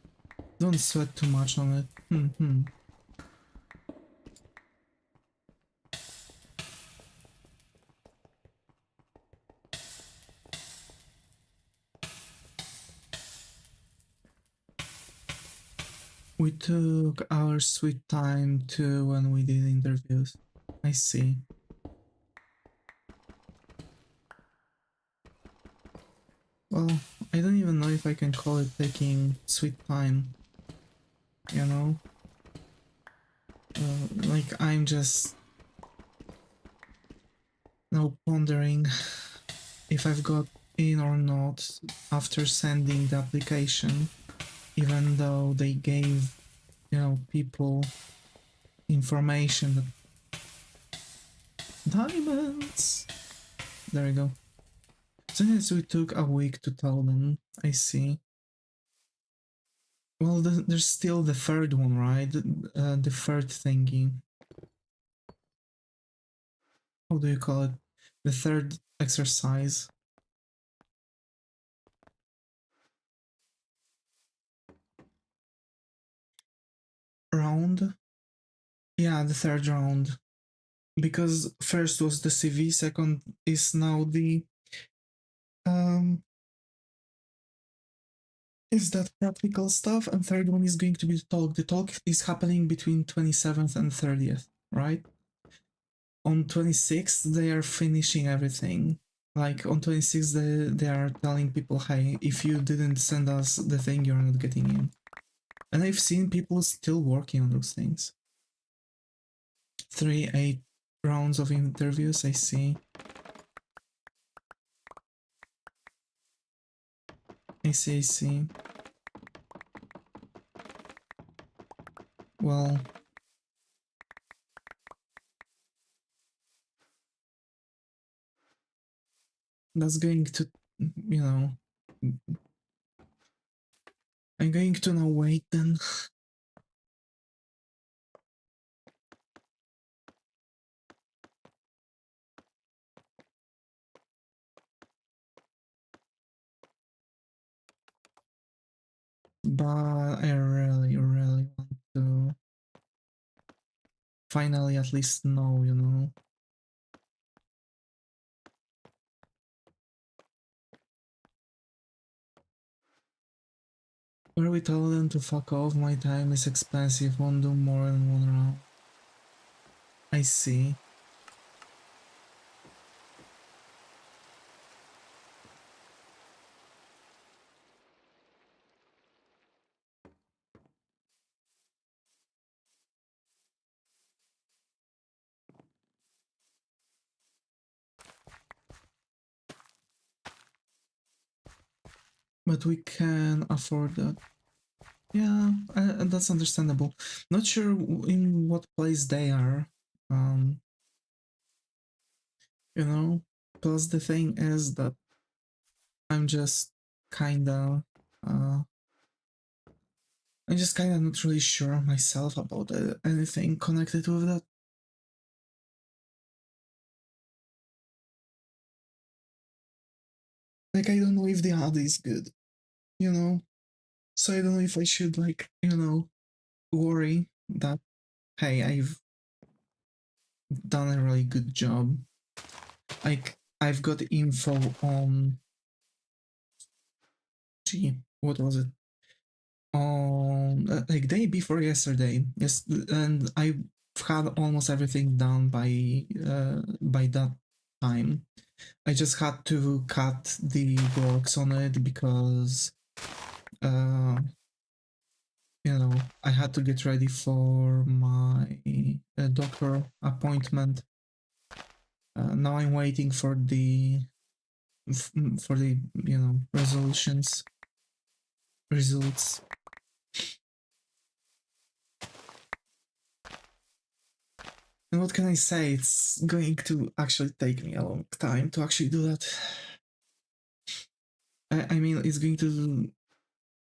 Don't sweat too much on it. We took our sweet time too when we did interviews. I see. Well, I don't even know if I can call it taking sweet time. You know? Like, I'm just now pondering if I've got in or not after sending the application, even though they gave, you know, people information that... Diamonds! There we go. So yes, we took a week to tell them. I see. Well, there's still the third one, right? The third thingy. How do you call it? The third exercise. Round? Yeah, the third round. Because first was the CV, second is now the... is that practical stuff, and third one is going to be the talk. The talk is happening between 27th and 30th, right? On 26th, they are finishing everything. Like, on 26th, they are telling people, hey, if you didn't send us the thing, you're not getting in. And I've seen people still working on those things. 8 rounds of interviews, I see. I see. Well... that's going to, you know... I'm going to now wait then. but I really, really want to finally at least know, you know. Where we tell them to fuck off, my time is expensive, won't do more than one round. I see. But we can afford that. Yeah, that's understandable. Not sure in what place they are. You know. Plus the thing is that I'm just kinda, uh, I'm just kinda not really sure myself about anything connected with that. Like I don't know if the ad is good, you know. So I don't know if I should like, you know, worry that hey, I've done a really good job. Like I've got info on, gee, what was it? On like day before yesterday. Yes, and I had almost everything done by that time. I just had to cut the works on it because uh you know I had to get ready for my doctor appointment. Now I'm waiting for the you know results. And what can I say? It's going to actually take me a long time to actually do that. I mean, it's going to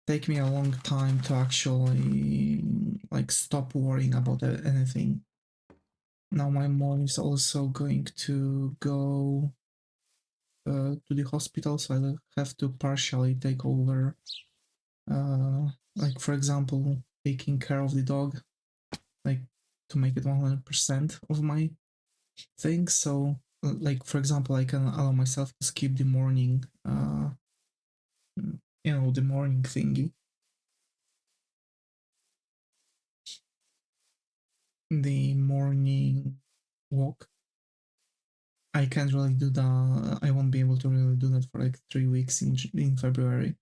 take me a long time to actually like stop worrying about anything. Now my mom is also going to go to the hospital, so I'll have to partially take over. Like for example, taking care of the dog, like to make it 100% of my thing. So, like for example, I can allow myself to skip the morning, you know, the morning thingy, the morning walk. I can't really do that. I won't be able to really do that for like 3 weeks in February.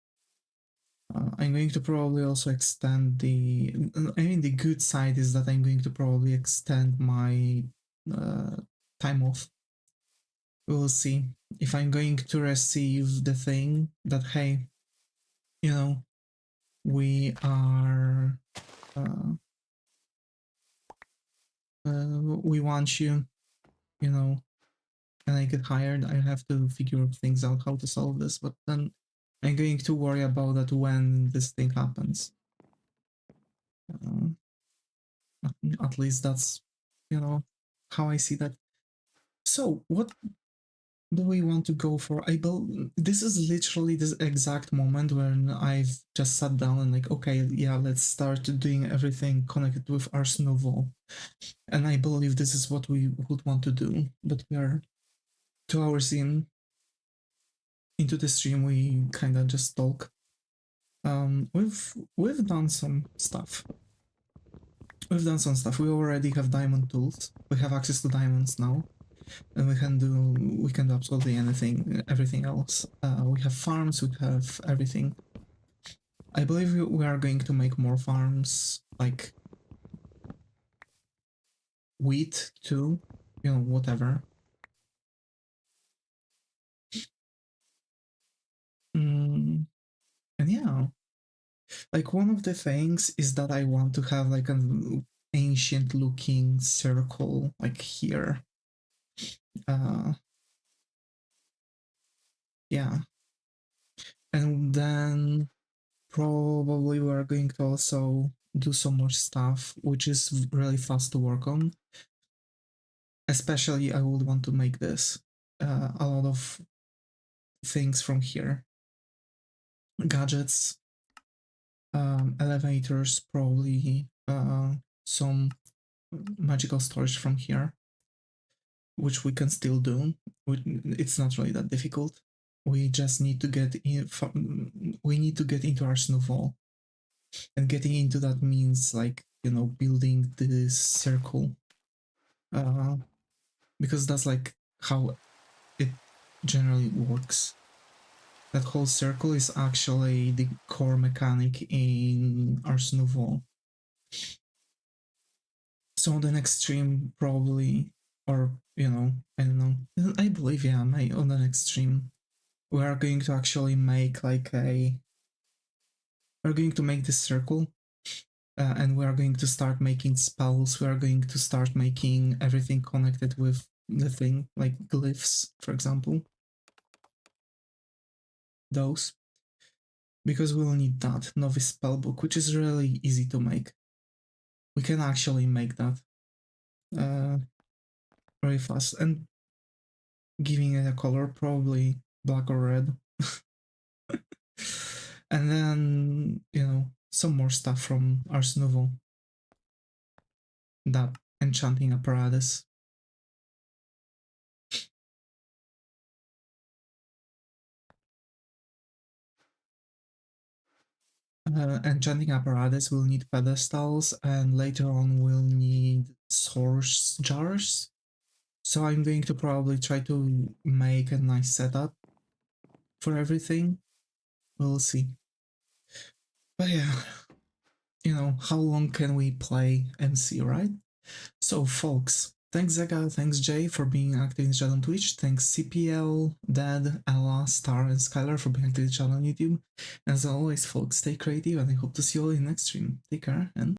I'm going to probably also extend the. I mean, the good side is that I'm going to probably extend my uh, time off. We'll see if I'm going to receive the thing that hey, you know, we are. Uh, we want you, you know, and I get hired. I have to figure things out how to solve this, but then I'm going to worry about that when this thing happens. Uh, at least that's, you know, how I see that. So, what do we want to go for? This is literally this exact moment when I've just sat down and like, okay, yeah, let's start doing everything connected with Ars Nouveau. And I believe this is what we would want to do, but we are 2 hours into the stream. We kind of just talk. We've done some stuff. We've done some stuff. We already have diamond tools. We have access to diamonds now, and we can do absolutely anything, everything else. We have farms. We have everything. I believe we are going to make more farms, like wheat too. You know, whatever. And yeah, like one of the things is that I want to have like an ancient looking circle like here. Uh yeah. And then probably we're going to also do some more stuff which is really fast to work on. Especially I would want to make this a lot of things from here. Gadgets. elevators, probably some magical storage from here, which we can still do. It's not really that difficult. We just need to get in. We need to get into our snowfall, and getting into that means like building this circle, uh, because that's like how it generally works. That whole circle is actually the core mechanic in our snowfall. So the next stream probably, or I don't know. I believe on the next stream we are going to actually make we're going to make this circle, and we are going to start making spells. We are going to start making everything connected with the thing, like glyphs, for example. Those, because we'll need that novice spellbook, which is really easy to make. We can actually make that very fast, and giving it a color, probably black or red. And then, some more stuff from Ars Nouveau. That enchanting apparatus. Enchanting apparatus will need pedestals, and later on we'll need source jars. So I'm going to probably try to make a nice setup for everything. We'll see. But yeah, how long can we play MC, right? So folks, thanks Zega, thanks Jay for being active in the chat on Twitch, thanks CPL, Dad, Ella, Star, and Skylar for being active in the chat on YouTube. As always folks, stay creative and I hope to see you all in the next stream. Take care and